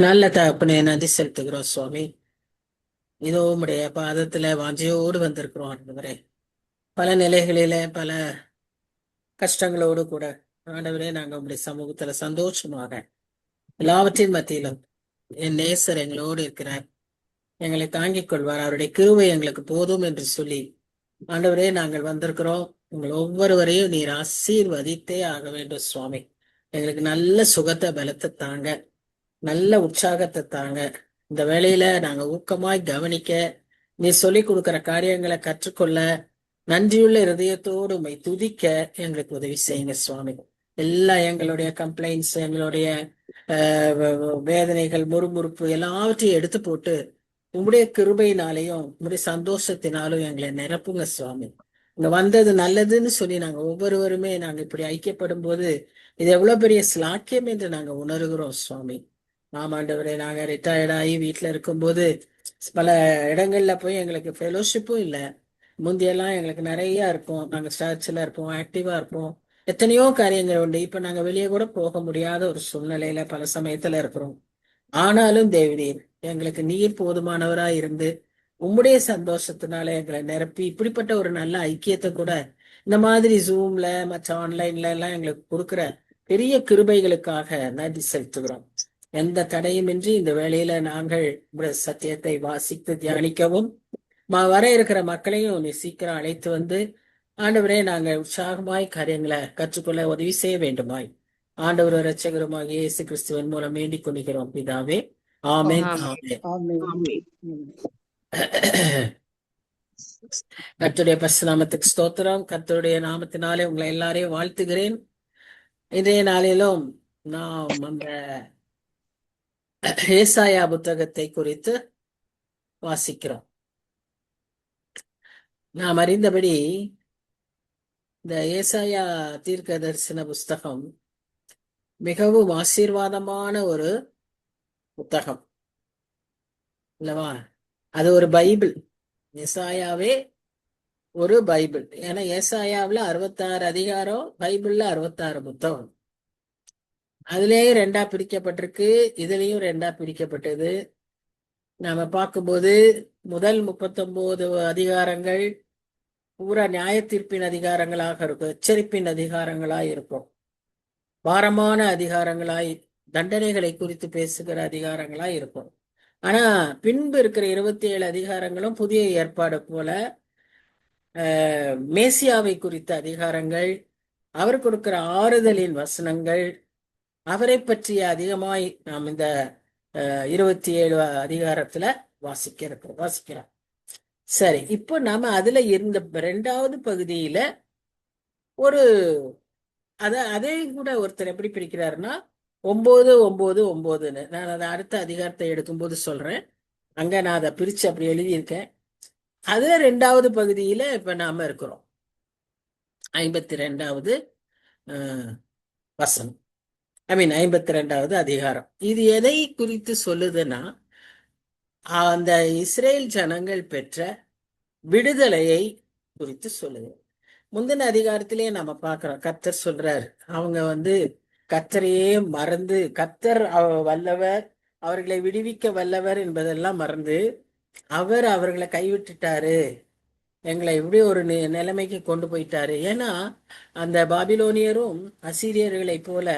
நல்ல தகப்பனே, நன்றி செலுத்துகிறோம் சுவாமி. இதோ உம்முடைய பாதத்துல வாஞ்சையோடு வந்திருக்கிறோம் ஆண்டவரே. பல நிலைகளில பல கஷ்டங்களோடு கூட ஆண்டவரே, நாங்க உங்களுடைய சமூகத்துல சந்தோஷமாக எல்லாவற்றின் மத்தியிலும் என் நேசர் எங்களோடு இருக்கிறார், எங்களை தாங்கிக் கொள்வார், அவருடைய கிருபை எங்களுக்கு போதும் என்று சொல்லி ஆண்டவரே நாங்கள் வந்திருக்கிறோம். உங்கள் ஒவ்வொருவரையும் நீர் ஆசீர்வதித்தே ஆக வேண்டும் சுவாமி. எங்களுக்கு நல்ல சுகத்தை பலத்தை தாங்க, நல்ல உற்சாகத்தை தாங்க. இந்த வேளையில நாங்க ஊக்கமாய் கவனிக்க, நீ சொல்லிக் கொடுக்கிற காரியங்களை கற்றுக்கொள்ள, நன்றியுள்ள இருதயத்தோடு உம்மை துதிக்க எங்களுக்கு உதவி செய்யுங்க சுவாமி. எல்லா எங்களுடைய கம்ப்ளைண்ட்ஸ், எங்களுடைய வேதனைகள், முறுமுறுப்பு எல்லாவற்றையும் எடுத்து போட்டு உம்முடைய கிருபையினாலையும் உம்முடைய சந்தோஷத்தினாலும் எங்களை நிரப்புங்க சுவாமி. இங்க வந்தது நல்லதுன்னு சொல்லி நாங்க ஒவ்வொருவருமே நாங்க இப்படி ஐக்கியப்படும் போது இது எவ்வளவு பெரிய ஸ்லாக்கியம் என்று நாங்க உணர்கிறோம் சுவாமி. ஆமாண்டவரே, நாங்க ரிட்டையர்ட் ஆகி வீட்டுல இருக்கும்போது பல இடங்கள்ல போய் எங்களுக்கு ஃபெலோஷிப்பும் இல்லை. முந்தியெல்லாம் எங்களுக்கு நிறைய இருக்கும், நாங்க சர்ச்சில் இருப்போம், ஆக்டிவா இருப்போம், எத்தனையோ காரியங்கள் உண்டு. இப்ப நாங்க வெளியே கூட போக முடியாத ஒரு சூழ்நிலையில பல சமயத்துல இருக்கிறோம். ஆனாலும் தேவரீர் எங்களுக்கு நீர் போதுமானவரா இருந்து உம்முடைய சந்தோஷத்தினால எங்களை நிரப்பி இப்படிப்பட்ட ஒரு நல்ல ஐக்கியத்தை கூட இந்த மாதிரி ஜூம்ல மற்ற ஆன்லைன்ல எல்லாம் எங்களுக்கு கொடுக்கிற பெரிய கிருபைகளுக்காக நன்றி செலுத்துகிறோம். எந்த தடையுமின்றி இந்த வேளையில நாங்கள் உம்முடைய சத்தியத்தை வாசித்து தியானிக்கவும், வர இருக்கிற மக்களையும் நீ சீக்கிரம் அழைத்து வந்து ஆண்டவரே நாங்கள் உற்சாகமாய் காரியங்களை கற்றுக்கொள்ள உதவி செய்ய வேண்டுமாய் ஆண்டவர் இரட்சகருமாகிய இயேசு கிறிஸ்துவின் மூலம் வேண்டிக் கொள்கிறோம் பிதாவே. ஆமென், ஆமென். ஆமென். ஆமென். ஆமென். கர்த்தருடைய பரிசுத்த நாமத்துக்கு ஸ்தோத்திரம். கர்த்தருடைய நாமத்தினாலே உங்களை எல்லாரையும் வாழ்த்துகிறேன். இன்றைய நாளிலும் நாம் அந்த ஏசாயா புத்தகத்தை குறித்து வாசிக்கிறோம். நாம் அறிந்தபடி இந்த ஏசாயா தீர்க்க தரிசன புஸ்தகம் மிகவும் ஆசீர்வாதமான ஒரு புத்தகம் இல்லவா? அது ஒரு பைபிள். ஏசாயாவே ஒரு பைபிள். ஏன்னா ஏசாயாவில் 66 அதிகாரம், பைபிள்ல 66 புத்தகம். அதுலேயும் ரெண்டா பிரிக்கப்பட்டிருக்கு, இதுலயும் ரெண்டா பிரிக்கப்பட்டது. நாம பார்க்கும்போது முதல் 39 அதிகாரங்கள் பூரா நியாய தீர்ப்பின் அதிகாரங்களாக இருக்கும், எச்சரிப்பின் அதிகாரங்களாய் இருக்கும், பாரமான அதிகாரங்களாய், தண்டனைகளை குறித்து பேசுகிற அதிகாரங்களாய் இருக்கும். ஆனா பின்பு இருக்கிற 27 அதிகாரங்களும் புதிய ஏற்பாடு போல மேசியாவை குறித்த அதிகாரங்கள், அவர் கொடுக்கிற ஆறுதலின் வசனங்கள், அவரை பற்றிய அதிகமாய் நாம் இந்த 27 அதிகாரத்துல வாசிக்கிறோம். சரி, இப்போ நாம அதுல இருந்த ரெண்டாவது பகுதியில ஒரு அதே கூட ஒருத்தர் எப்படி பிரிக்கிறாருன்னா 9-9-9ன்னு. நான் அதை அடுத்த அதிகாரத்தை எடுக்கும்போது சொல்றேன். அங்க நான் அதை பிரிச்சு அப்படி எழுதியிருக்கேன். அதுல ரெண்டாவது பகுதியில இப்ப நாம இருக்கிறோம், 52வது வசனம், 52வது அதிகாரம். இது எதை குறித்து சொல்லுதுன்னா, அந்த இஸ்ரேல் ஜனங்கள் பெற்ற விடுதலையை குறித்து சொல்லுது. முந்தின அதிகாரத்திலேயே நம்ம பார்க்கிறோம், கர்த்தர் சொல்றாரு, அவங்க கர்த்தரையே மறந்து, கர்த்தர் வல்லவர், அவர்களை விடுவிக்க வல்லவர் என்பதெல்லாம் மறந்து அவர் அவர்களை கைவிட்டுட்டாரு, எங்களை இப்படி ஒரு நிலைமைக்கு கொண்டு போயிட்டாரு. ஏன்னா அந்த பாபிலோனியரும் அசீரியர்களை போல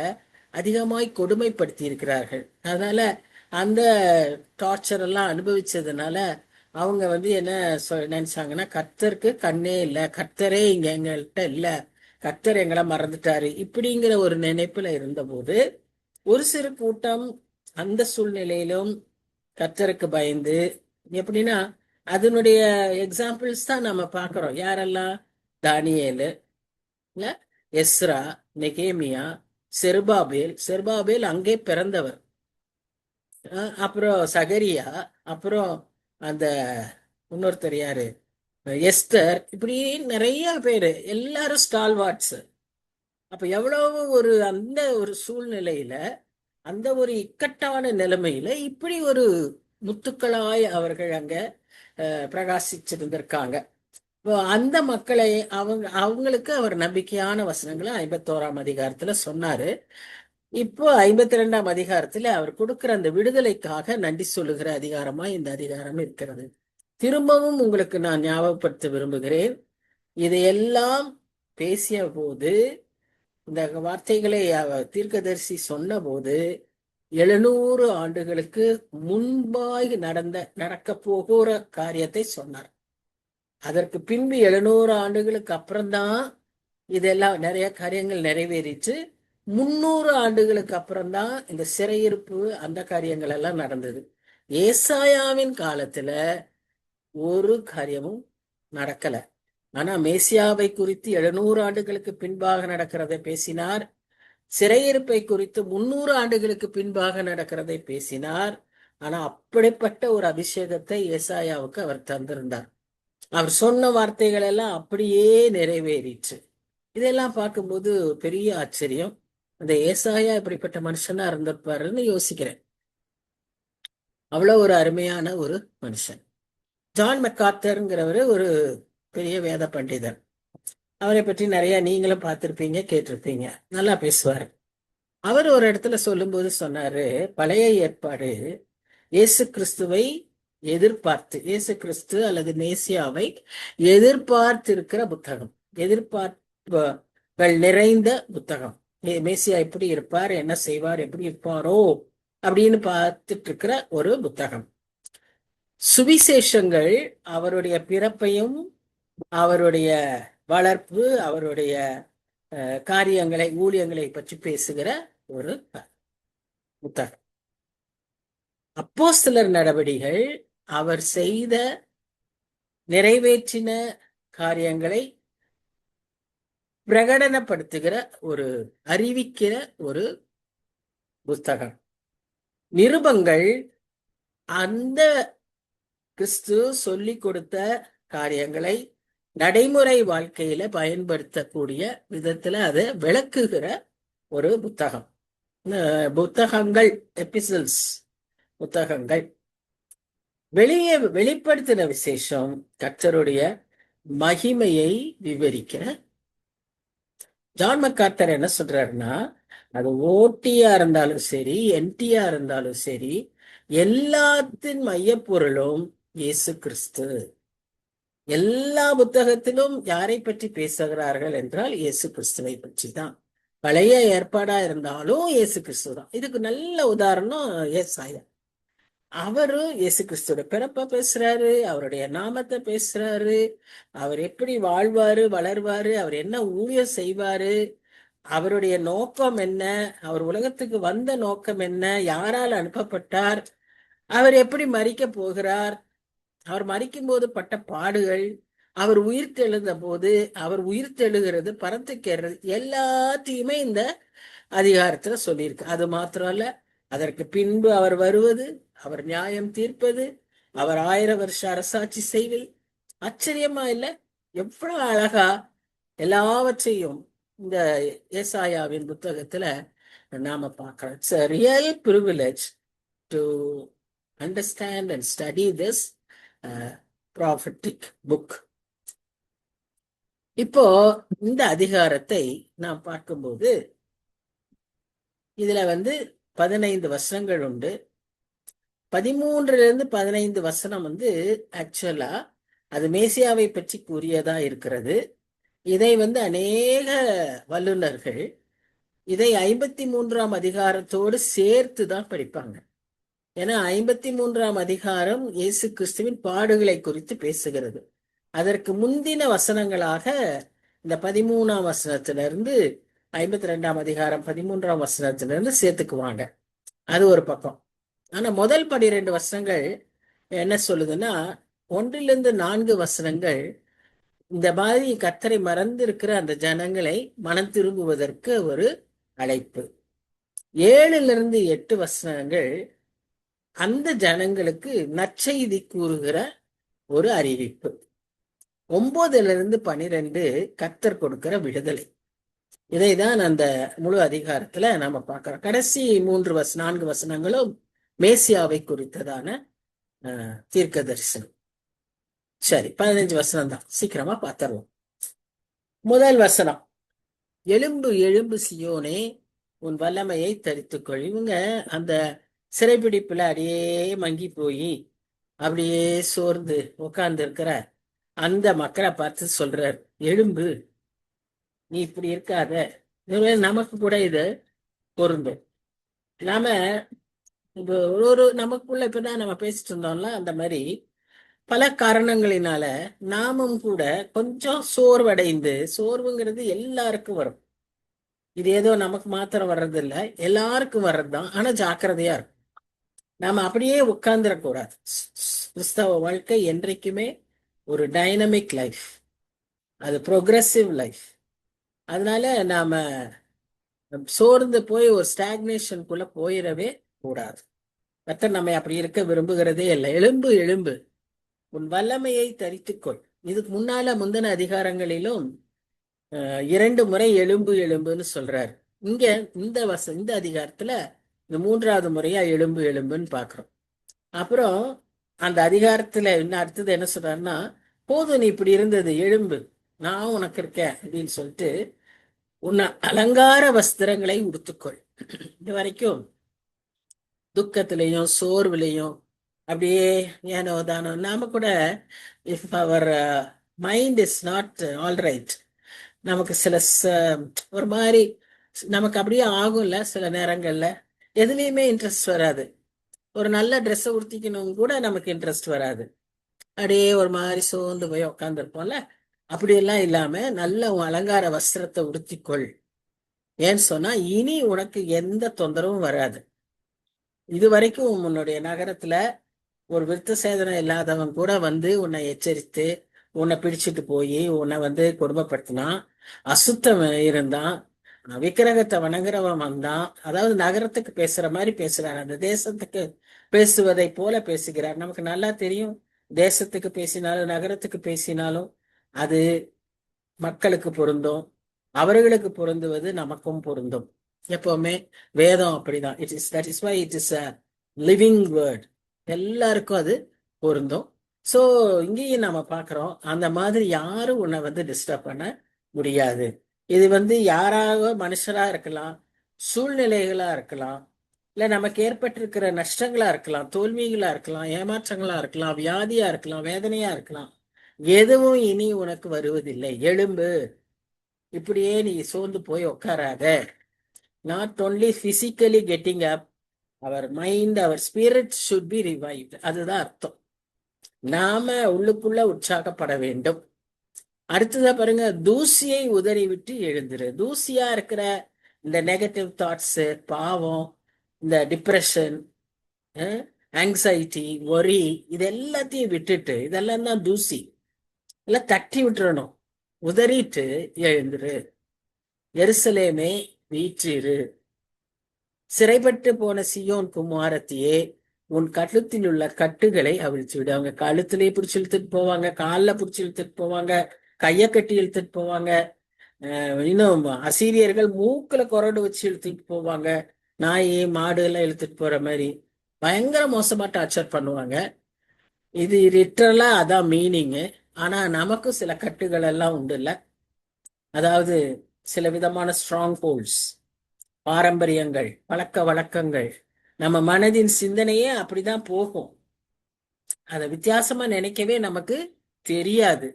அதிகமாய் கொடுமைப்படுத்தி இருக்கிறார்கள். அதனால அந்த டார்ச்சர் எல்லாம் அனுபவிச்சதுனால அவங்க என்ன நினைச்சாங்கன்னா, கர்த்தருக்கு கண்ணே இல்லை, கர்த்தரே இங்க எங்கள்கிட்ட இல்லை, கர்த்தர் எங்களை மறந்துட்டாரு, இப்படிங்கிற ஒரு நினைப்புல இருந்தபோது ஒரு சிறு கூட்டம் அந்த சூழ்நிலையிலும் கர்த்தருக்கு பயந்து, எப்படின்னா அதனுடைய எக்ஸாம்பிள்ஸ் தான் நம்ம பார்க்கிறோம். யாரெல்லாம்? தானியேலு, எஸ்ரா, நெகேமியா, செருபாபேல் அங்கே பிறந்தவர், அப்புறம் சகரியா, அப்புறம் அந்த இன்னொருத்தர் யாரு, எஸ்தர், இப்படி நிறைய பேரு, எல்லாரும் ஸ்டால்வார்ட்ஸ். அப்ப எவ்வளவு அந்த ஒரு சூழ்நிலையில, அந்த ஒரு இக்கட்டான நிலைமையில இப்படி ஒரு முத்துக்களாய் அவர்கள் அங்க பிரகாசிச்சிருந்திருக்காங்க. இப்போ அந்த மக்களை அவங்களுக்கு அவர் நம்பிக்கையான வசனங்களை 51ஆம் அதிகாரத்துல சொன்னாரு. இப்போ 52ஆம் அதிகாரத்துல அவர் கொடுக்கிற அந்த விடுதலைக்காக நன்றி சொல்லுகிற அதிகாரமா இந்த அதிகாரம் இருக்கிறது. திரும்பவும் உங்களுக்கு நான் ஞாபகப்படுத்த விரும்புகிறேன், இதையெல்லாம் பேசிய போது, இந்த வார்த்தைகளை தீர்க்கதரிசி சொன்ன போது 700 ஆண்டுகளுக்கு முன்பாக நடக்க போகிற காரியத்தை சொன்னார். அதற்கு பின்பு 700 ஆண்டுகளுக்கு அப்புறம்தான் இதெல்லாம் நிறைய காரியங்கள் நிறைவேறிச்சு. 300 ஆண்டுகளுக்கு அப்புறம்தான் இந்த சிறையிருப்பு அந்த காரியங்கள் எல்லாம் நடந்தது. ஏசாயாவின் காலத்துல ஒரு காரியமும் நடக்கல. ஆனா மேசியாவை குறித்து 700 ஆண்டுகளுக்கு பின்பாக நடக்கிறதை பேசினார். சிறையிருப்பை குறித்து 300 ஆண்டுகளுக்கு பின்பாக நடக்கிறதை பேசினார். ஆனா அப்படிப்பட்ட ஒரு அபிஷேகத்தை ஏசாயாவுக்கு அவர் தந்திருந்தார். அவர் சொன்ன வார்த்தைகள் எல்லாம் அப்படியே நிறைவேறிற்று. இதெல்லாம் பார்க்கும்போது பெரிய ஆச்சரியம். அந்த ஏசாயா இப்படிப்பட்ட மனுஷனா இருந்திருப்பாருன்னு யோசிக்கிறேன். அவ்வளவு ஒரு அருமையான ஒரு மனுஷன். ஜான் மெக்கார்த்தர்ங்கிறவரு ஒரு பெரிய வேத பண்டிதர். அவரை பற்றி நிறைய நீங்களும் பார்த்திருப்பீங்க, கேட்டிருப்பீங்க. நல்லா பேசுவார். அவர் ஒரு இடத்துல சொல்லும்போது சொன்னாரு, பழைய ஏற்பாடு இயேசு கிறிஸ்துவை எதிர்பார்த்து, இயேசு கிறிஸ்து அல்லது மேசியாவை எதிர்பார்த்திருக்கிற புத்தகம், எதிர்பார்ப்புகள் நிறைந்த புத்தகம். மேசியா எப்படி இருப்பார், என்ன செய்வார், எப்படி இருப்பாரோ அப்படின்னு பார்த்துட்டு இருக்கிற ஒரு புத்தகம். சுவிசேஷங்கள் அவருடைய பிறப்பையும் அவருடைய வளர்ப்பு, அவருடைய காரியங்களை, ஊழியங்களை பற்றி பேசுகிற ஒரு புத்தகம். அப்போஸ்தலர் நடவடிக்கைகள் அவர் செய்த, நிறைவேற்றின காரியங்களை பிரகடனப்படுத்துகிற ஒரு, அறிவிக்கிற ஒரு புத்தகம். நிருபங்கள் அந்த கிறிஸ்து சொல்லி கொடுத்த காரியங்களை நடைமுறை வாழ்க்கையில பயன்படுத்தக்கூடிய விதத்துல அதை விளக்குகிற ஒரு புத்தகம். புத்தகங்கள், எபிசல்ஸ், புத்தகங்கள். வெளிப்படுத்தின விசேஷம் கர்த்தருடைய மகிமையை விவரிக்கிற. ஜான் மெக்கார்த்தர் என்ன சொல்றாருன்னா, அது ஓட்டியா இருந்தாலும் சரி, என்டியா இருந்தாலும் சரி, எல்லாத்தின் மையப்பொருளும் இயேசு கிறிஸ்து. எல்லா புத்தகத்திலும் யாரை பற்றி பேசுகிறார்கள் என்றால் இயேசு கிறிஸ்துவை பற்றி தான். பழைய ஏற்பாடா இருந்தாலும் இயேசு கிறிஸ்து தான். இதுக்கு நல்ல உதாரணம் ஏசாயா. அவரு இயேசு கிறிஸ்துவோட பிறப்ப பேசுறாரு, அவருடைய நாமத்தை பேசுறாரு, அவர் எப்படி வாழ்வாரு, வளர்வாரு, அவர் என்ன ஊழியம் செய்வாரு, அவருடைய நோக்கம் என்ன, அவர் உலகத்துக்கு வந்த நோக்கம் என்ன, யாரால் அனுப்பப்பட்டார், அவர் எப்படி மரிக்க போகிறார், அவர் மரிக்கும் போது பட்ட பாடுகள், அவர் உயிர்த்தெழுந்த போது, அவர் உயிர்த்தெழுகிறது, பரத்துக்கிறது, எல்லாத்தையுமே இந்த அதிகாரத்துல சொல்லியிருக்கு. அது மாத்திரம் அல்ல, அதற்கு பின்பு அவர் வருவது, அவர் நியாயம் தீர்ப்பது, அவர் 1000 வருஷ அரசாட்சி செய்வது. ஆச்சரியமா இல்ல? எவ்வளவு அழகா எல்லாவற்றையும் இந்த ஏசாயாவின் புத்தகத்துல நாம பார்க்கிறோம். It's a real privilege to understand and study this prophetic book. இப்போ இந்த அதிகாரத்தை நாம் பார்க்கும்போது இதுல 15 வசனங்கள் உண்டு. 13 15 வசனம் ஆக்சுவலா அது மேசியாவை பற்றி கூறியதா இருக்கிறது. இதை அநேக வல்லுநர்கள் இதை 53ஆம் அதிகாரத்தோடு சேர்த்து தான் படிப்பாங்க. ஏன்னா 53ஆம் அதிகாரம் இயேசு கிறிஸ்துவின் பாடுகளை குறித்து பேசுகிறது. அதற்கு முந்தின வசனங்களாக இந்த 13ஆம் வசனத்திலிருந்து 52ஆம் அதிகாரம் 13ஆம் வசனத்திலிருந்து சேர்த்துக்குவாங்க. அது ஒரு பக்கம். ஆனா முதல் 12 வசனங்கள் என்ன சொல்லுதுன்னா, 1 - 4 வசனங்கள் இந்த மாதிரி கர்த்தரை மறந்து இருக்கிற அந்த ஜனங்களை மனம் திரும்புவதற்கு ஒரு அழைப்பு. 7 - 8 வசனங்கள் அந்த ஜனங்களுக்கு நற்செய்தி கூறுகிற ஒரு அறிவிப்பு. 9 - 12 கர்த்தர் கொடுக்கிற விடுதலை. இதைதான் அந்த முழு அதிகாரத்துல நாம பார்க்கிறோம். கடைசி 4 வசனங்களும் மேசியாவை குறித்ததான தீர்க்க தரிசனம். சரி, 15 வசனம் தான், சீக்கிரமா பார்த்துருவோம். முதல் வசனம், எழும்பு எழும்பு சியோனே, உன் வல்லமையை தரித்துக்கொள். இவங்க அந்த சிறைப்பிடிப்புல அப்படியே மங்கி போய் அப்படியே சோர்ந்து உட்கார்ந்து இருக்கிற அந்த மக்களை பார்த்து சொல்றார், எழும்பு, நீ இப்படி இருக்காத. நமக்கு கூட இது பொருந்தும். நாம இப்போ ஒரு நமக்குள்ள இப்பதான் நம்ம பேசிட்டு இருந்தோம்ல, அந்த மாதிரி பல காரணங்களினால நாமும் கூட கொஞ்சம் சோர்வடைந்து, சோர்வுங்கிறது எல்லாருக்கும் வரும். இது ஏதோ நமக்கு மாத்திரம் வர்றது இல்ல, எல்லாருக்கும் வர்றதுதான். ஆனா ஜாக்கிரதையா இருக்கும். நாம அப்படியே உட்கார்ந்துடக்கூடாது. கிறிஸ்தவ வாழ்க்கை என்றைக்குமே ஒரு டைனமிக் லைஃப், அது ப்ரோக்ரஸிவ் லைஃப். அதனால நாம சோர்ந்து போய் ஒரு ஸ்டாக்னேஷனுக்குள்ள போயிடவே கூடாது. கர்த்தர் நம்மை அப்படி இருக்க விரும்புகிறதே இல்லை. எழும்பு, எழும்பு, உன் வல்லமையை தரித்துக்கொள். இதுக்கு முந்தின அதிகாரங்களிலும் 2 முறை எலும்பு எலும்புன்னு சொல்றாரு. இங்க இந்த அதிகாரத்துல இந்த 3வது முறையா எலும்பு எலும்புன்னு பாக்குறோம். அப்புறம் அந்த அதிகாரத்துல இன்னும் அடுத்தது என்ன சொல்றாருன்னா, போதும் நீ இப்படி இருந்தது, எழும்பு, நான் உனக்கு இருக்கேன் அப்படின்னு சொல்லிட்டு உன்னை அலங்கார வஸ்திரங்களை உடுத்துக்கொள். இது வரைக்கும் துக்கத்திலையும் சோர்வுலையும் அப்படியே ஏனோ தானோ நாம கூட, இஃப் அவர் mind is not all right, நமக்கு சில ஒரு மாதிரி நமக்கு அப்படியே ஆகும்ல. சில நேரங்கள்ல எதுலேயுமே இன்ட்ரெஸ்ட் வராது. ஒரு நல்ல ட்ரெஸ்ஸை உடுத்திக்கணும் கூட நமக்கு இன்ட்ரெஸ்ட் வராது. அப்படியே ஒரு மாதிரி சோர்ந்து போய் உக்காந்துருப்போம்ல. அப்படியெல்லாம் இல்லாம நல்ல உன் அலங்கார வஸ்திரத்தை உடுத்திக்கொள். ஏன்னு சொன்னா இனி உனக்கு எந்த தொந்தரவும் வராது. இது வரைக்கும் உன்னுடைய நகரத்துல ஒரு விருத்த சேதனம் இல்லாதவன் கூட வந்து உன்னை எச்சரித்து உன்னை பிடிச்சிட்டு போய் உன்னை வந்து கொடுமைப்படுத்தினா, அசுத்தம் இருந்தான், விக்கிரகத்தை வணங்குறவன் வந்தான், அதாவது நகரத்துக்கு பேசுற மாதிரி பேசுறார், அந்த தேசத்துக்கு பேசுவதை போல பேசுகிறார். நமக்கு நல்லா தெரியும், தேசத்துக்கு பேசினாலும் நகரத்துக்கு பேசினாலும் அது மக்களுக்கு பொருந்தும், அவர்களுக்கு பொருந்துவது நமக்கும் பொருந்தும். எப்பவுமே வேதம் அப்படிதான். That is why it is a living word. எல்லாருக்கும் அது பொருந்தும். ஸோ இங்கேயும் நம்ம பார்க்குறோம், அந்த மாதிரி யாரும் உன்னை வந்து டிஸ்டர்ப் பண்ண முடியாது. இது வந்து யாராக மனுஷரா இருக்கலாம், சூழ்நிலைகளா இருக்கலாம், இல்லை நமக்கு ஏற்பட்டிருக்கிற நஷ்டங்களா இருக்கலாம், தோல்விகளா இருக்கலாம், ஏமாற்றங்களா இருக்கலாம், வியாதியா இருக்கலாம், வேதனையா இருக்கலாம். எதுவும் இனி உனக்கு வருவதில்லை. எழும்பு, இப்படியே நீ சோர்ந்து போய் உட்காராத. Not only physically getting up, our mind, our spirit should be revived. அதுதான் அர்த்தம். நாம உள்ளுக்குள்ள உற்சாகப்பட வேண்டும். அடுத்ததா பாருங்க, தூசியை உதறி விட்டு எழுந்துரு. தூசியா இருக்கிற இந்த நெகட்டிவ் தாட்ஸ், பாவம், இந்த டிப்ரெஷன், ஆங்ஸைட்டி, ஒரி, இது எல்லாத்தையும் விட்டுட்டு, இதெல்லாம் தான் தூசி, எல்லாம் தட்டி விட்டுறணும். உதறிட்டு எழுந்துரு. எருசலேமே வீற்றிரு, சிறைப்பட்டு போன சியோன் குமாரத்தியே, உன் கழுத்தில் உள்ள கட்டுகளை அவிழ்த்து விடு. அவங்க கழுத்திலேயே பிடிச்சி இழுத்துட்டு போவாங்க, காலில் பிடிச்சி இழுத்துட்டு போவாங்க, கையை கட்டி இழுத்துட்டு போவாங்க. இன்னும் அசீரியர்கள் மூக்குல கொரடு வச்சு இழுத்துட்டு போவாங்க, நாய் மாடு எல்லாம் இழுத்துட்டு போற மாதிரி பயங்கர மோசமா டார்ச்சர் பண்ணுவாங்க. இது லிட்டரலா அதான் மீனிங்கு. ஆனா நமக்கும் சில கட்டுகள் எல்லாம் உண்டு இல்ல, அதாவது சில விதமான ஸ்ட்ராங் ஹோல்ட்ஸ், பாரம்பரியங்கள், பழக்க வழக்கங்கள், நம்ம மனதின் சிந்தனையே அப்படிதான் போகும். அதை வித்தியாசமா நினைக்கவே நமக்கு தெரியாது.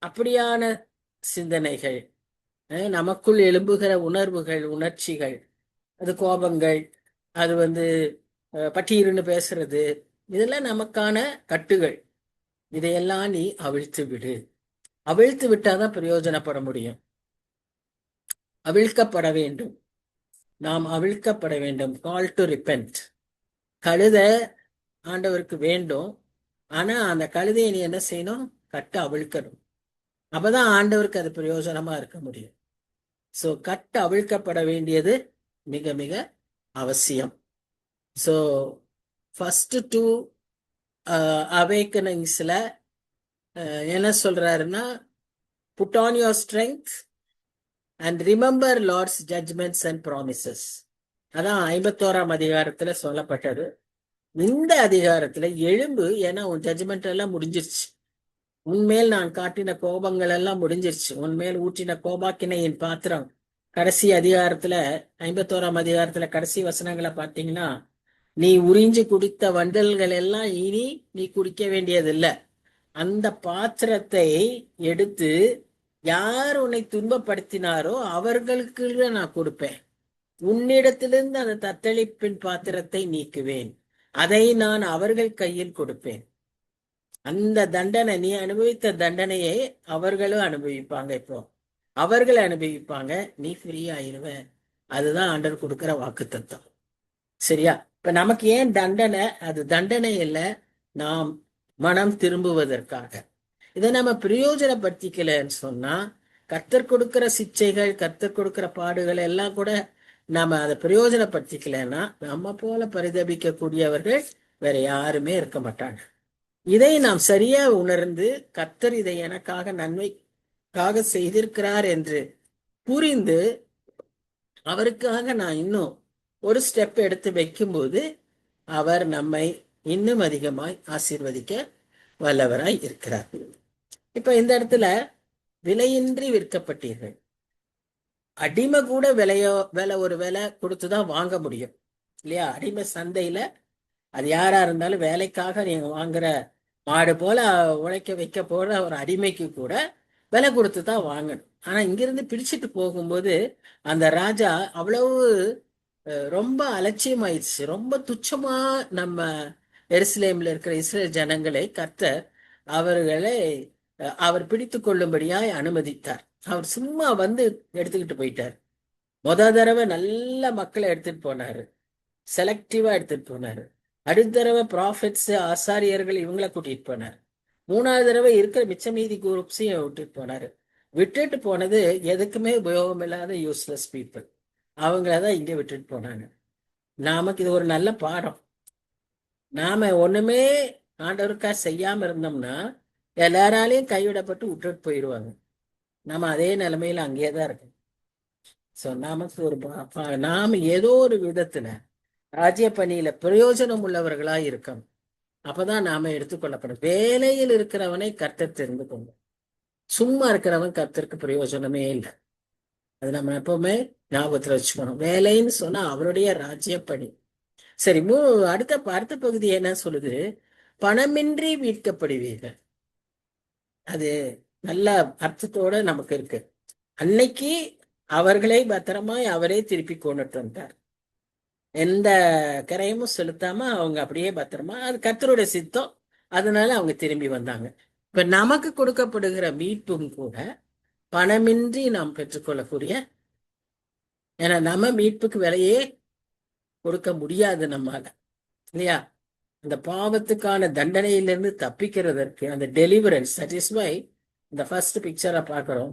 அப்படியான சிந்தனைகள், நமக்குள் எழும்புகிற உணர்வுகள், உணர்ச்சிகள், அது கோபங்கள், அது வந்து பட்டீர்னு பேசுறது, இதெல்லாம் நமக்கான கட்டுகள். இதையெல்லாம் நீ அவிழ்த்து விடு. அவிழ்த்து விட்டாதான் பிரயோஜனப்பட முடியும். அவிழ்க்கப்பட வேண்டும், நாம் அவிழ்க்கப்பட வேண்டும். Call to repent. கழுத ஆண்டவருக்கு வேண்டும், ஆனா அந்த கழுதையை நீ என்ன செய்யணும்? கட்ட அவிழ்க்கணும். அப்பதான் ஆண்டவருக்கு அது பிரயோஜனமா இருக்க முடியும். ஸோ கட்ட அவிழ்க்கப்பட வேண்டியது மிக மிக அவசியம். ஸோ ஃபர்ஸ்ட் டூ அவேக்கனிங்ஸ்ல என்ன சொல்றாருன்னா, put on your strength and remember lord's judgments and promises. அதான் 51ஆம் அதிகாரத்துல சொல்லப்பட்டது. இந்த அதிகாரத்துல எழும்பு, ஏன்னா உன் ஜட்ஜ்மெண்ட் எல்லாம் முடிஞ்சிருச்சு. உன்மேல் நான் காட்டின கோபங்கள் எல்லாம் முடிஞ்சிருச்சு. உன்மேல் ஊற்றின கோபாக்கினையின் பாத்திரம் கடைசி அதிகாரத்துல 51ஆம் அதிகாரத்துல கடைசி வசனங்களை பார்த்தீங்கன்னா, நீ உறிஞ்சு குடித்த வண்டல்கள் எல்லாம் இனி நீ குடிக்க வேண்டியதில்லை. அந்த பாத்திரத்தை எடுத்து யார் உன்னை துன்பப்படுத்தினாரோ அவர்களுக்கு நான் கொடுப்பேன். உன்னிடத்திலிருந்து அந்த தத்தளிப்பின் பாத்திரத்தை நீக்குவேன். அதை நான் அவர்கள் கையில் கொடுப்பேன். அந்த தண்டனை, நீ அனுபவித்த தண்டனையை அவர்களும் அனுபவிப்பாங்க. இப்போ அவர்கள் அனுபவிப்பாங்க, நீ ஃப்ரீ ஆயிருவ. அதுதான் ஆண்டவர் கொடுக்கிற வாக்கு தத்துவம். சரியா? இப்ப நமக்கு ஏன் தண்டனை? அது தண்டனை இல்லை, நாம் மனம் திரும்புவதற்காக. இதை நம்ம பிரயோஜனப்படுத்திக்கலன்னு சொன்னா, கர்த்தர் கொடுக்கிற சிச்சைகள், கர்த்தர் கொடுக்கிற பாடுகள் எல்லாம் கூட நாம அதை பிரயோஜனப்படுத்திக்கலன்னா, நம்ம போல பரிதபிக்க கூடியவர்கள் வேற யாருமே இருக்க மாட்டாங்க. இதை நாம் சரியா உணர்ந்து, கர்த்தர் இதை எனக்காக நன்மைக்காக செய்திருக்கிறார் என்று புரிந்து, அவருக்காக நான் இன்னும் ஒரு ஸ்டெப் எடுத்து வைக்கும்போது அவர் நம்மை இன்னும் அதிகமாய் ஆசீர்வதிக்க வல்லவராய் இருக்கிறார். இப்ப இந்த இடத்துல விலையின்றி விற்கப்பட்டீர்கள். அடிமை கூட ஒரு விலை கொடுத்துதான் வாங்க முடியும் இல்லையா? அடிமை சந்தையில அது யாரா இருந்தாலும் வேலைக்காக நீங்க வாங்குற மாடு போல உழைக்க வைக்க போற ஒரு அடிமைக்கு கூட விலை கொடுத்து தான் வாங்கணும். ஆனா இங்கிருந்து பிடிச்சிட்டு போகும்போது அந்த ராஜா அவ்வளவு ரொம்ப அலட்சியமாயிடுச்சு. ரொம்ப துச்சமா நம்ம எருசலேம்ல இருக்கிற இஸ்ரேல் ஜனங்களை கர்த்தர் அவர்களை அவர் பிடித்து கொள்ளும்படியாய் அனுமதித்தார். அவர் சும்மா வந்து எடுத்துக்கிட்டு போயிட்டார். தடவை நல்ல மக்களை எடுத்துட்டு போனாரு, செலக்டிவா எடுத்துட்டு போனாரு. அடுத்த தடவை ப்ராஃபிட்ஸ், ஆசாரியர்கள் இவங்கள கூட்டிட்டு போனார். 3வது தடவை இருக்கிற மிச்ச மீதி குரூப்ஸையும் விட்டுட்டு போனாரு. விட்டுட்டு போனது எதுக்குமே உபயோகம் இல்லாத யூஸ்லெஸ் பீப்புள், அவங்களதான் இங்க விட்டுட்டு போனாங்க. நமக்கு இது ஒரு நல்ல பாடம். நாம ஒண்ணுமே ஆண்டவருக்கா செய்யாம இருந்தோம்னா எல்லாராலையும் கைவிடப்பட்டு விட்டுட்டு போயிடுவாங்க. நம்ம அதே நிலைமையில அங்கேயேதான் இருக்கோம். சோ நமக்கு ஒரு நாம ஏதோ ஒரு விதத்துல ராஜ்ய பணியில பிரயோஜனம் உள்ளவர்களா இருக்கணும். அப்பதான் நாம எடுத்துக்கொள்ளப்படும். வேலையில் இருக்கிறவனை கர்த்தர் தெரிந்து கொண்டு, சும்மா இருக்கிறவன் கர்த்தருக்கு பிரயோஜனமே இல்லை. அது நம்ம எப்பவுமே ஞாபகத்துல வச்சுக்கணும். வேலைன்னு சொன்னா அவருடைய ராஜ்ய பணி. சரி, அடுத்த பகுதி என்ன சொல்லுது? பணமின்றி மீட்கப்படுவீர்கள். அது நல்ல அர்த்தத்தோட நமக்கு இருக்கு. அன்னைக்கு அவர்களை பத்திரமாய் அவரே திருப்பி கொண்டுட்டு வந்தார். எந்த கரையமும் செலுத்தாம அவங்க அப்படியே பத்திரமா, அது கர்த்தருடைய சித்தம், அதனால அவங்க திரும்பி வந்தாங்க. இப்ப நமக்கு கொடுக்கப்படுகிற மீட்பும் கூட பணமின்றி நாம் பெற்றுக்கொள்ளக்கூடிய, ஏன்னா நம்ம மீட்புக்கு விலையே கொடுக்க முடியாது நம்மால இல்லையா? அந்த பாவத்துக்கான தண்டனையிலிருந்து தப்பிக்கிறதற்கு அந்த டெலிவரன்ஸ், தட் இஸ் வை இந்த ஃபர்ஸ்ட் பிக்சரை பார்க்கிறோம்,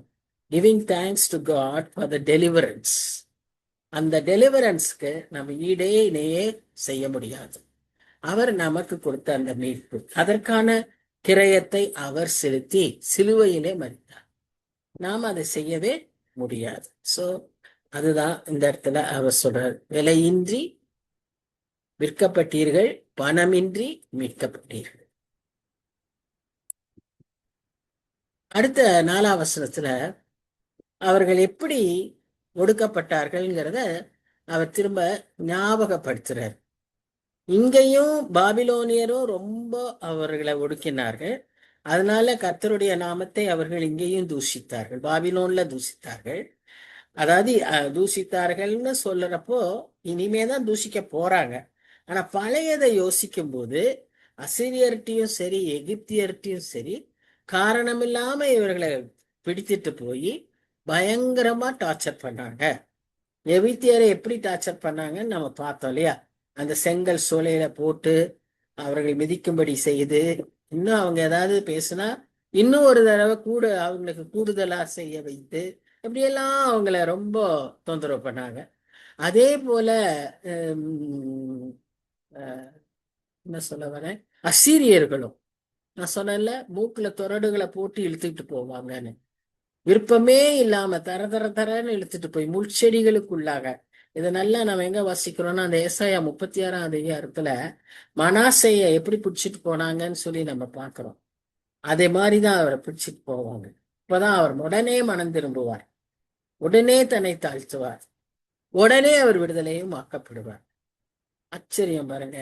giving thanks to God for the deliverance. அந்த டெலிவரன்ஸ்க்கு நம்ம ஈடே இணையே செய்ய முடியாது. அவர் நமக்கு கொடுத்த அந்த மீட்பு, அதற்கான கிரயத்தை அவர் செலுத்தி சிலுவையிலே மரித்தார். நாம் அதை செய்யவே முடியாது. சோ அதுதான் இந்த இடத்துல அவர் சொல்றார், விலையின்றி விற்கப்பட்டீர்கள், பணமின்றி மீட்கப்பட்டீர்கள். அடுத்த 4ஆம் வசனத்துல அவர்கள் எப்படி ஒடுக்கப்பட்டார்கள்ங்கிறத அவர் திரும்ப ஞாபகப்படுத்துறார். இங்கேயும் பாபிலோனியரும் ரொம்ப அவர்களை ஒடுக்கினார்கள். அதனால கர்த்தருடைய நாமத்தை அவர்கள் இங்கேயும் தூஷித்தார்கள், பாபிலோன்ல தூஷித்தார்கள். அதாவது தூஷித்தார்கள்னு சொல்றப்போ இனிமேதான் தூஷிக்க போறாங்க. ஆனா பழையதை யோசிக்கும் போது அசிரியர்கிட்டையும் சரி எகிப்தியர்கிட்டையும் சரி காரணமில்லாம இவர்களை பிடித்துட்டு போய் பயங்கரமா டார்ச்சர் பண்ணாங்க. எகிப்தியரை எப்படி டார்ச்சர் பண்ணாங்கன்னு நம்ம பார்த்தோம் இல்லையா? அந்த செங்கல் சூளையில போட்டு அவர்கள் மிதிக்கும்படி செய்து, இன்னும் அவங்க ஏதாவது பேசுனா இன்னும் ஒரு தடவை அவங்களுக்கு கூடுதலா செய்ய வைத்து, எப்படியெல்லாம் அவங்கள ரொம்ப தொந்தரவு பண்ணாங்க. அதே போல என்ன சொல்ல வரேன், அசீரியர்களும் நான் சொன்னேன்ல, மூக்குல தொரடுகளை போட்டு இழுத்துட்டு போவாங்கன்னு, விருப்பமே இல்லாம தர தர தரன்னு இழுத்துட்டு போய் முள்செடிகளுக்குள்ளாக. இதனெல்லாம் நம்ம எங்க வாசிக்கிறோம்னா அந்த ஏசாயா 36ஆம் அதிகாரத்துல மனாசைய எப்படி பிடிச்சிட்டு போனாங்கன்னு சொல்லி நம்ம பாக்குறோம். அதே மாதிரிதான் அவரை பிடிச்சிட்டு போவாங்க. இப்பதான் அவர் உடனே மனம் திரும்புவார். உடனே தன்னை தாழ்த்துவார், உடனே அவர் விடுதலையும் ஆக்கப்படுவார். ஆச்சரியம் பாருங்க.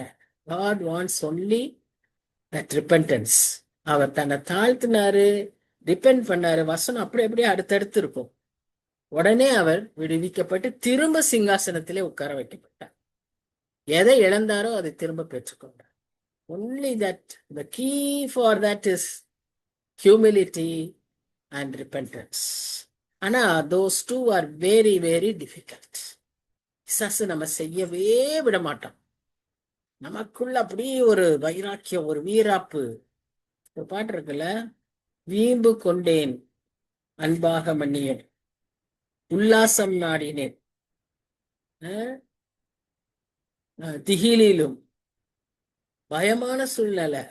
God wants only that repentance. அவர் தன்னை தாழ்த்தினாரு, டிபெண்ட் பண்ணாரு. வசனம் அப்படி அப்படியே அடுத்தடுத்து இருக்கும். உடனே அவர் விடுவிக்கப்பட்டு திரும்ப சிங்காசனத்திலே உட்கார வைக்கப்பட்டார். எதை இழந்தாரோ அதை திரும்ப பெற்றுக்கொண்டார். Only that, the key for that is humility and repentance. ஆனா those two are very very difficult. பிசாசு நம்ம செய்யவே விட மாட்டோம். நமக்குள்ள அப்படியே ஒரு வைராக்கியம், ஒரு வீராப்பு. ஒரு பாட்டு இருக்குல்ல, வீம்பு கொண்டேன் அன்பாக மன்னியேன், உல்லாசம் நாடினேன், திகிலிலும் பயமான சூழ்நிலை,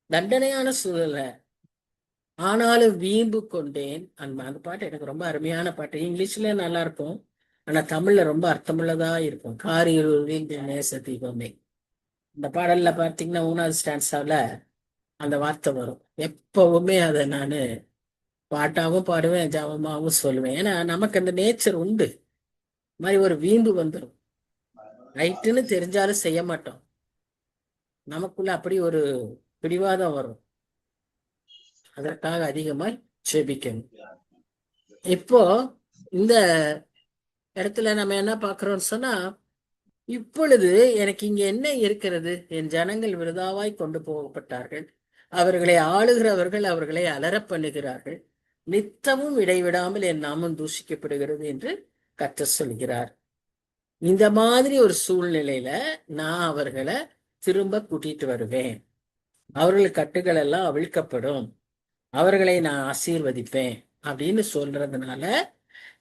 தண்டனையான சூழ்நிலை, ஆனாலும் வீம்பு கொண்டேன் அன்பா. அந்த பாட்டு எனக்கு ரொம்ப அருமையான பாட்டு. இங்கிலீஷ்ல நல்லா இருக்கும், ஆனா தமிழ்ல ரொம்ப அர்த்தமுள்ளதா இருக்கும். காரிருளில் நேச தீபமே. இந்த பாடல்ல பார்த்தீங்கன்னா 3வது ஸ்டான்ஸால அந்த வார்த்தை வரும். எப்பவுமே அதை நான் பாட்டாவும் பாடுவேன், ஜபமாவும் சொல்லுவேன். ஏன்னா நமக்கு அந்த நேச்சர் உண்டு. மாதிரி ஒரு வீம்பு வந்துடும். ரைட்டுன்னு தெரிஞ்சாலும் செய்ய மாட்டோம். நமக்குள்ள அப்படி ஒரு பிடிவாதம் வரும். அதற்காக அதிகமாய் ஜெபிக்கணும். இப்போ இந்த இடத்துல நம்ம என்ன பார்க்கிறோம்னு சொன்னா, இப்பொழுது எனக்கு இங்க என்ன இருக்கிறது? என் ஜனங்கள் விருதாவாய் கொண்டு போகப்பட்டார்கள், அவர்களை ஆளுகிறவர்கள் அவர்களை அலற பண்ணுகிறார்கள், நித்தமும் இடைவிடாமல் என் நாமம் தூஷிக்கப்படுகிறது என்று கர்த்தர் சொல்கிறார். இந்த மாதிரி ஒரு சூழ்நிலையில நான் அவர்களை திரும்ப கூட்டிட்டு வருவேன். அவர்கள் கட்டுகள் எல்லாம் அவிழ்க்கப்படும், அவர்களை நான் ஆசீர்வதிப்பேன் அப்படின்னு சொல்றதுனால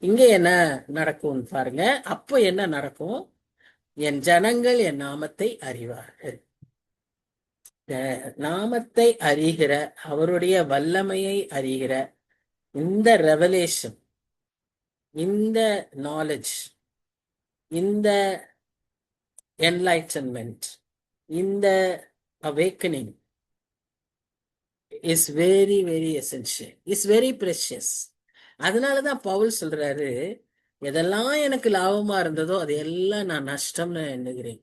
இங்க என்ன நடக்கும் பாருங்க. அப்போ என்ன நடக்கும்? என் ஜனங்கள் என் நாமத்தை அறிவார்கள். நாமத்தை அறிகிற, அவருடைய வல்லமையை அறிகிற இந்த ரெவலேஷன், இந்த நாலேஜ், இந்த என்லைட்டன்மெண்ட், இந்த awakening is very very essential, is very precious. அதனாலதான் பவுல் சொல்றாரு, எதெல்லாம் எனக்கு லாபமா இருந்ததோ அது எல்லாம் நான் நஷ்டம்னு எண்ணுகிறேன்.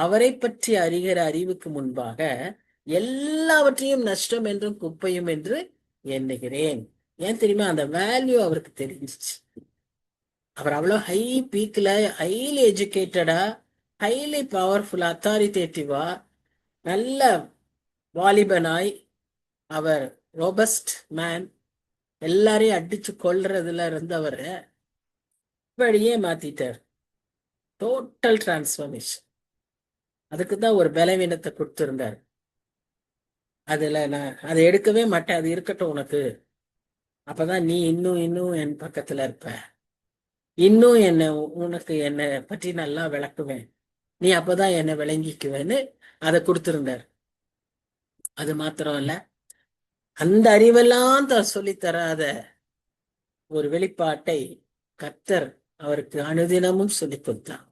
அவரை பற்றி அறிகிற அறிவுக்கு முன்பாக எல்லாவற்றையும் நஷ்டம் என்றும் குப்பையும் என்று எண்ணுகிறேன். ஏன் தெரியுமா? அந்த வேல்யூ அவருக்கு தெரிஞ்சிச்சு. அவர் அவ்வளவு ஹை பீக்ல, ஹைலி எஜுகேட்டடா, ஹைலி பவர்ஃபுல், அத்தாரிட்டேட்டிவா, நல்ல வாலிபனாய், அவர் ரோபஸ்ட் மேன், எல்லாரையும் அடிச்சு கொள்றதுல இருந்தவர் வழியே மாத்திட்டார். Total transformation. அதுக்குதான் ஒரு பலவீனத்தை கொடுத்திருந்தார். அதுல நான் அதை எடுக்கவே மாட்டேன், அது இருக்கட்டும் உனக்கு, அப்பதான் நீ இன்னும் இன்னும் என் பக்கத்துல இருப்ப, இன்னும் என்ன உனக்கு என்னை பற்றி நல்லா விளக்குவேன், நீ அப்பதான் என்னை விளங்கிக்குவேன்னு அதை கொடுத்திருந்தார். அது மாத்திரம் இல்ல, அந்த அறிவெல்லாம் சொல்லித்தராத ஒரு வெளிப்பாட்டை கர்த்தர் அவருக்கு அனுதினமும் சொல்லிக் கொடுத்தார்.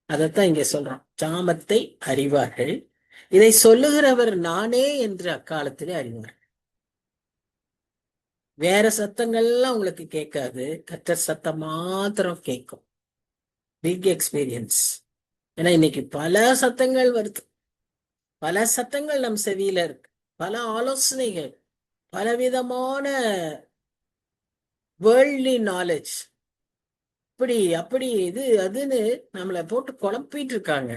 அதைத்தான் இங்க சொல்றோம், சாமத்தை அறிவார்கள், இதை சொல்லுகிறவர் நானே என்று அக்காலத்திலே அறிவார். வேற சத்தங்கள்லாம் உங்களுக்கு கேட்காது, கர்த்தர் சத்தம் மாத்திரம் கேட்கும். Big experience. ஏன்னா இன்னைக்கு பல சத்தங்கள் வருது, பல சத்தங்கள் நம் செவியில இருக்கு, பல ஆலோசனைகள், பலவிதமான வேர்ல்ட்லி நாலேஜ், இப்படி அப்படி இது அதுன்னு நம்மளை போட்டு குழப்பிட்டு இருக்காங்க.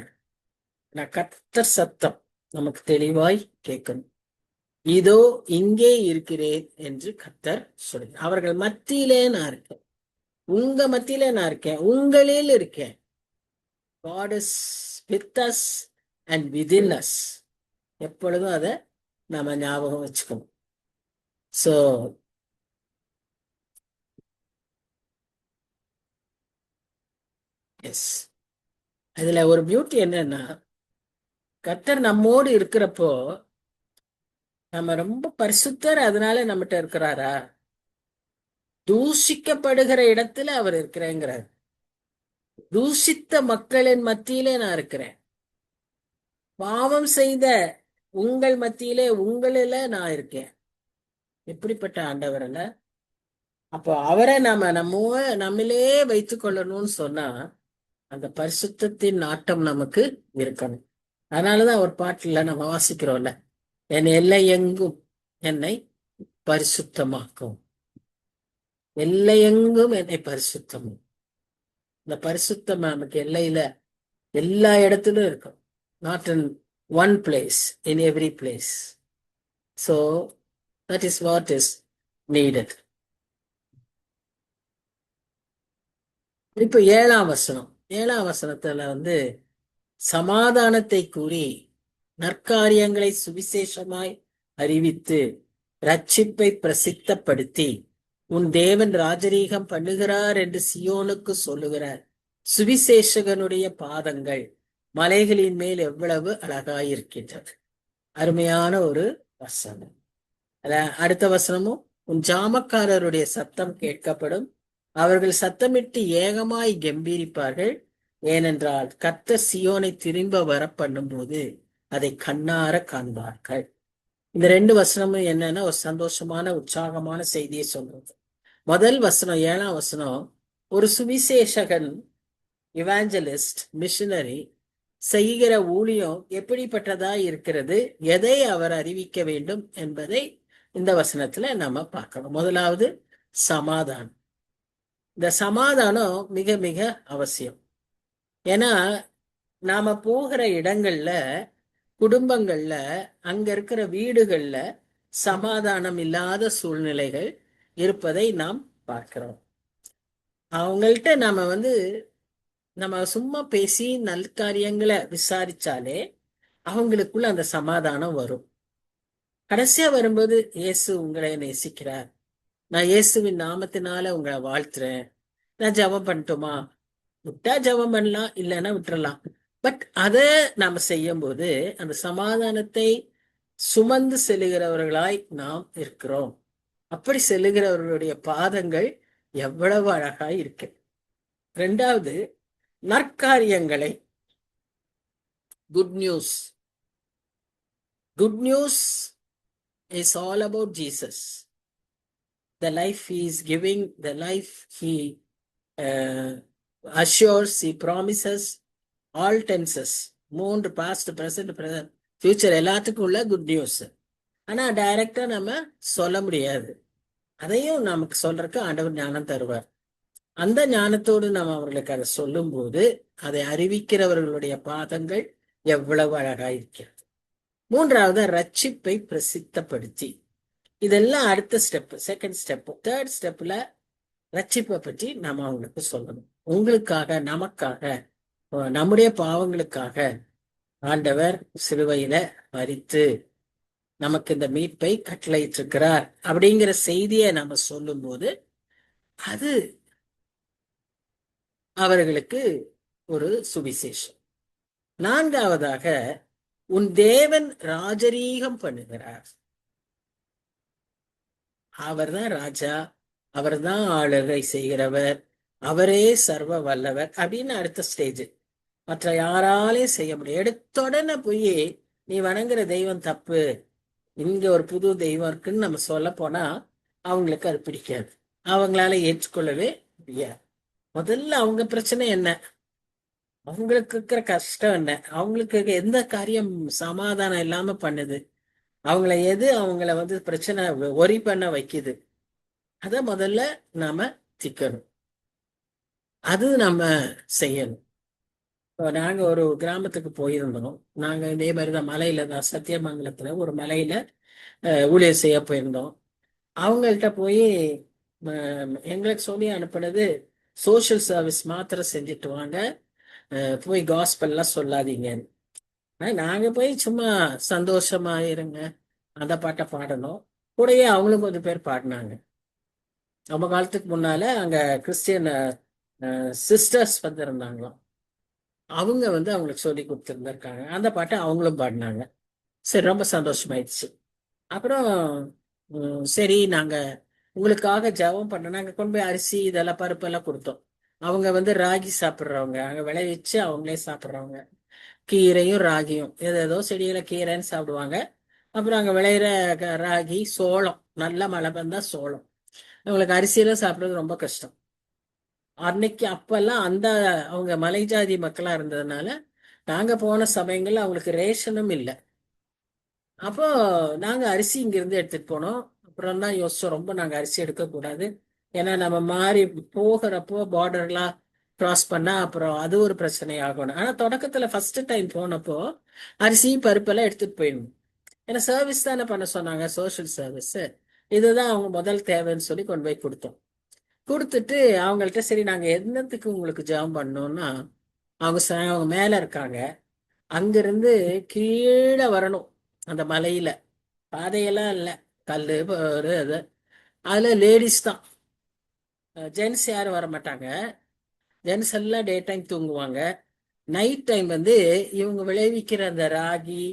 நான் கர்த்தர் சத்தம் நமக்கு தெளிவாய் கேட்கணும். இதோ இங்கே இருக்கிறேன் என்று கர்த்தர் சொல்லுங்க. அவர்கள் மத்தியிலே நான் இருக்கேன், உங்க மத்தியிலே நான் இருக்கேன், உங்களில் இருக்கேன். God is with us and within us. எப்பொழுதும் அதை நாம ஞாபகம் வச்சுக்கணும். சோ எஸ், அதுல ஒரு பியூட்டி என்னன்னா, கர்த்தர் நம்மோடு இருக்கிறப்போ நம்ம ரொம்ப பரிசுத்தர், அதனால நம்மகிட்ட இருக்கிறாரா? தூஷிக்கப்படுகிற இடத்துல அவர் இருக்கிறேங்கிறார். தூஷித்த மக்களின் மத்தியிலே நான் இருக்கிறேன், பாவம் செய்த உங்கள் மத்தியிலே உங்களில நான் இருக்கேன். எப்படிப்பட்ட ஆண்டவர் அல்ல! அப்போ அவரை நம்மளே வைத்துக் கொள்ளணும்னு சொன்னா அந்த பரிசுத்தத்தின் நாட்டம் நமக்கு இருக்கணும். அதனாலதான் ஒரு பாட்டுல நம்ம வாசிக்கிறோம்ல, என் எல்லை எங்கும் என்னை பரிசுத்தமாக்கும், எல்லை எங்கும் என்னை பரிசுத்தமும். இந்த பரிசுத்தம் நமக்கு எல்லையில எல்லா இடத்திலும் இருக்கும். Not in one place, in every place. So that is what is needed. இப்போ 7ஆம் வசனம். 7ஆம் வசனத்துல சமாதானத்தை கூறி நற்காரியங்களை சுவிசேஷமாய் அறிவித்து ரட்சிப்பை பிரசித்தப்படுத்தி உன் தேவன் ராஜரீகம் பண்ணுகிறார் என்று சியோனுக்கு சொல்லுகிறார் சுவிசேஷகனுடைய பாதங்கள் மலைகளின் மேல் எவ்வளவு அழகாயிருக்கின்றது. அருமையான ஒரு வசனம். அடுத்த வசனமும், உன் ஜாமக்காரருடைய சத்தம் கேட்கப்படும், அவர்கள் சத்தமிட்டு ஏகமாய் கம்பீரிப்பார்கள், ஏனென்றால் கர்த்தர் சியோனை திரும்ப வர பண்ணும்போது அதை கண்ணார காண்பார்கள். இந்த 2 வசனமும் என்னன்னா ஒரு சந்தோஷமான உற்சாகமான செய்தியை சொல்றது. முதல் வசனம் 7ஆம் வசனம், ஒரு சுவிசேஷகன், இவாஞ்சலிஸ்ட், மிஷனரி செய்கிற ஊழியம் எப்படிப்பட்டதா இருக்கிறது, எதை அவர் அறிவிக்க வேண்டும் என்பதை இந்த வசனத்துல நம்ம பார்க்கணும். முதலாவது சமாதானம். இந்த சமாதானம் மிக மிக அவசியம். ஏன்னா நாம போகிற இடங்கள்ல, குடும்பங்கள்ல, அங்க இருக்கிற வீடுகள்ல சமாதானம் இல்லாத சூழ்நிலைகள் இருப்பதை நாம் பார்க்கிறோம். அவங்கள்ட்ட நம்ம சும்மா பேசி நல்காரியங்களை விசாரிச்சாலே அவங்களுக்குள்ள அந்த சமாதானம் வரும். கடைசியா வரும்போது, இயேசு உங்களை நேசிக்கிறார், நான் இயேசுவின் நாமத்தினால உங்களை வாழ்த்துறேன், நான் ஜெபம் பண்ணட்டுமா, விட்டா ஜெபம் பண்ணலாம், இல்லைன்னா விட்டுறலாம். பட் அதை நாம செய்யும் போது அந்த சமாதானத்தை சுமந்து செல்லுகிறவர்களாய் நாம் இருக்கிறோம். அப்படி செல்லுகிறவர்களுடைய பாதங்கள் எவ்வளவு அழகாய் இருக்கு. 2வது நற்காரியங்களை, good news. Good news is all about Jesus. The life he is giving, the life he assures, he promises, all tenses, 3 past, present, future எல்லாத்துக்கும் உள்ள குட் நியூஸ். ஆனா டைரக்டா நம்ம சொல்ல முடியாது. அதையும் நமக்கு சொல்றதுக்கு ஆண்டவர் ஞானம் தருவார். அந்த ஞானத்தோடு நம்ம அவர்களுக்கு அதை சொல்லும் போது அதை அறிவிக்கிறவர்களுடைய பாதங்கள் எவ்வளவு அழகா இருக்கிறது. 3வது ரட்சிப்பை பிரசித்தப்படுத்தி. இதெல்லாம் அடுத்த ஸ்டெப், செகண்ட் ஸ்டெப். 3rd ஸ்டெப்ல ரட்சிப்பை பற்றி நாம அவங்களுக்கு சொல்லணும். உங்களுக்காக, நமக்காக, நம்முடைய பாவங்களுக்காக ஆண்டவர் சிலுவையில மரித்து நமக்கு இந்த மீட்பை கட்டளையிட்டிருக்கிறார் அப்படிங்கிற செய்தியை நம்ம சொல்லும் போது அது அவர்களுக்கு ஒரு சுவிசேஷம். 4வதாக, உன் தேவன் ராஜரீகம் பண்ணுகிறார். அவர்தான் ராஜா, அவர்தான் ஆளுகை செய்கிறவர், அவரே சர்வ வல்லவர் அப்படின்னு அடுத்த ஸ்டேஜ். மற்ற யாராலையும் செய்ய முடியும். எடுத்தோடனே போய் நீ வணங்குற தெய்வம் தப்பு, இங்க ஒரு புது தெய்வம் இருக்குன்னு நம்ம சொல்ல போனா அவங்களுக்கு அது பிடிக்காது, அவங்களால ஏற்றுக்கொள்ளவே முடியாது. முதல்ல அவங்க பிரச்சனை என்ன, அவங்களுக்கு இருக்கிற கஷ்டம் என்ன, அவங்களுக்கு எந்த காரியம் சமாதானம் இல்லாம பண்ணுது, அவங்கள பிரச்சனை ஒரி பண்ண வைக்குது, அத முதல்ல நாம திக்கணும், அது நம்ம செய்யணும். இப்போ நாங்க ஒரு கிராமத்துக்கு போயிருந்தோம். நாங்க இதே மாதிரிதான் மலையில தான், சத்தியமங்கலத்துல ஒரு மலையில ஊழியர் செய்ய போயிருந்தோம். அவங்கள்ட்ட போய் எங்களுக்கு சொல்லி அனுப்புனது, சோஷியல் சர்வீஸ் மாத்திரம் செஞ்சுட்டு வாங்க, போய் காஸ்பல்லாம் சொல்லாதீங்கன்னு. நாங்க போய் சும்மா சந்தோஷமா இருங்க அந்த பாட்டை பாடணும். கூடயே அவங்களும் கொஞ்சம் பேர் பாடினாங்க. ரொம்ப காலத்துக்கு முன்னால அங்க கிறிஸ்டியன் சிஸ்டர்ஸ் இருந்தாங்களாம். அவங்க அவங்களுக்கு சொல்லி கொடுத்துருந்துருக்காங்க. அந்த பாட்டை அவங்களும் பாடினாங்க. சரி, ரொம்ப சந்தோஷமாயிடுச்சு. அப்புறம் சரி, நாங்க உங்களுக்காக ஜெபம் பண்ண, நாங்க கொண்டு போய் அரிசி இதெல்லாம் பருப்பெல்லாம் கொடுத்தோம். அவங்க ராகி சாப்பிட்றவங்க, அங்க விளைவிச்சு அவங்களே சாப்பிட்றவங்க. கீரையும் ராகியும், ஏதோ செடியில கீரைன்னு சாப்பிடுவாங்க. அப்புறம் அங்க விளையிற ராகி, சோளம், நல்ல மழை வந்தா சோளம், அவங்களுக்கு அரிசியெல்லாம் சாப்பிடுறது ரொம்ப கஷ்டம். அன்னைக்கு அப்பெல்லாம் அந்த அவங்க மலை ஜாதி மக்களா இருந்ததுனால நாங்க போன சமயங்கள்ல அவங்களுக்கு ரேஷனும் இல்லை. அப்போ நாங்க அரிசி இங்கிருந்து எடுத்துட்டு போனோம். அப்புறம் தான் யோசிச்சோம், ரொம்ப நாங்க அரிசி எடுக்கக்கூடாது. ஏன்னா நம்ம மாறி போகிறப்போ பார்டர்லாம் கிராஸ் பண்ணா அப்புறம் அது ஒரு பிரச்சனை ஆகணும். ஆனா தொடக்கத்துல ஃபர்ஸ்ட் டைம் போனப்போ அரிசி பருப்பெல்லாம் எடுத்துட்டு போயிடணும். ஏன்னா சர்வீஸ் தானே பண்ண சொன்னாங்க, சோஷியல் சர்வீஸ். இதுதான் அவங்க முதல் தேவைன்னு சொல்லி கொண்டு போய் கொடுத்தோம். கொடுத்துட்டு அவங்கள்ட்ட சரி நாங்க என்னத்துக்கு உங்களுக்கு ஜெபம் பண்ணோம்னா, அவங்க மேல இருக்காங்க, அங்கிருந்து கீழே வரணும் அந்த மலையில. பாதையெல்லாம் இல்லை, கல்லு பாரு அது. அதுல லேடிஸ் தான், ஜென்ஸ் யாரும் வர மாட்டாங்க. ஜென்ஸ் எல்லாம் டே டைம் தூங்குவாங்க. நைட் டைம் வந்து இவங்க விளைவிக்கிற அந்த ராகி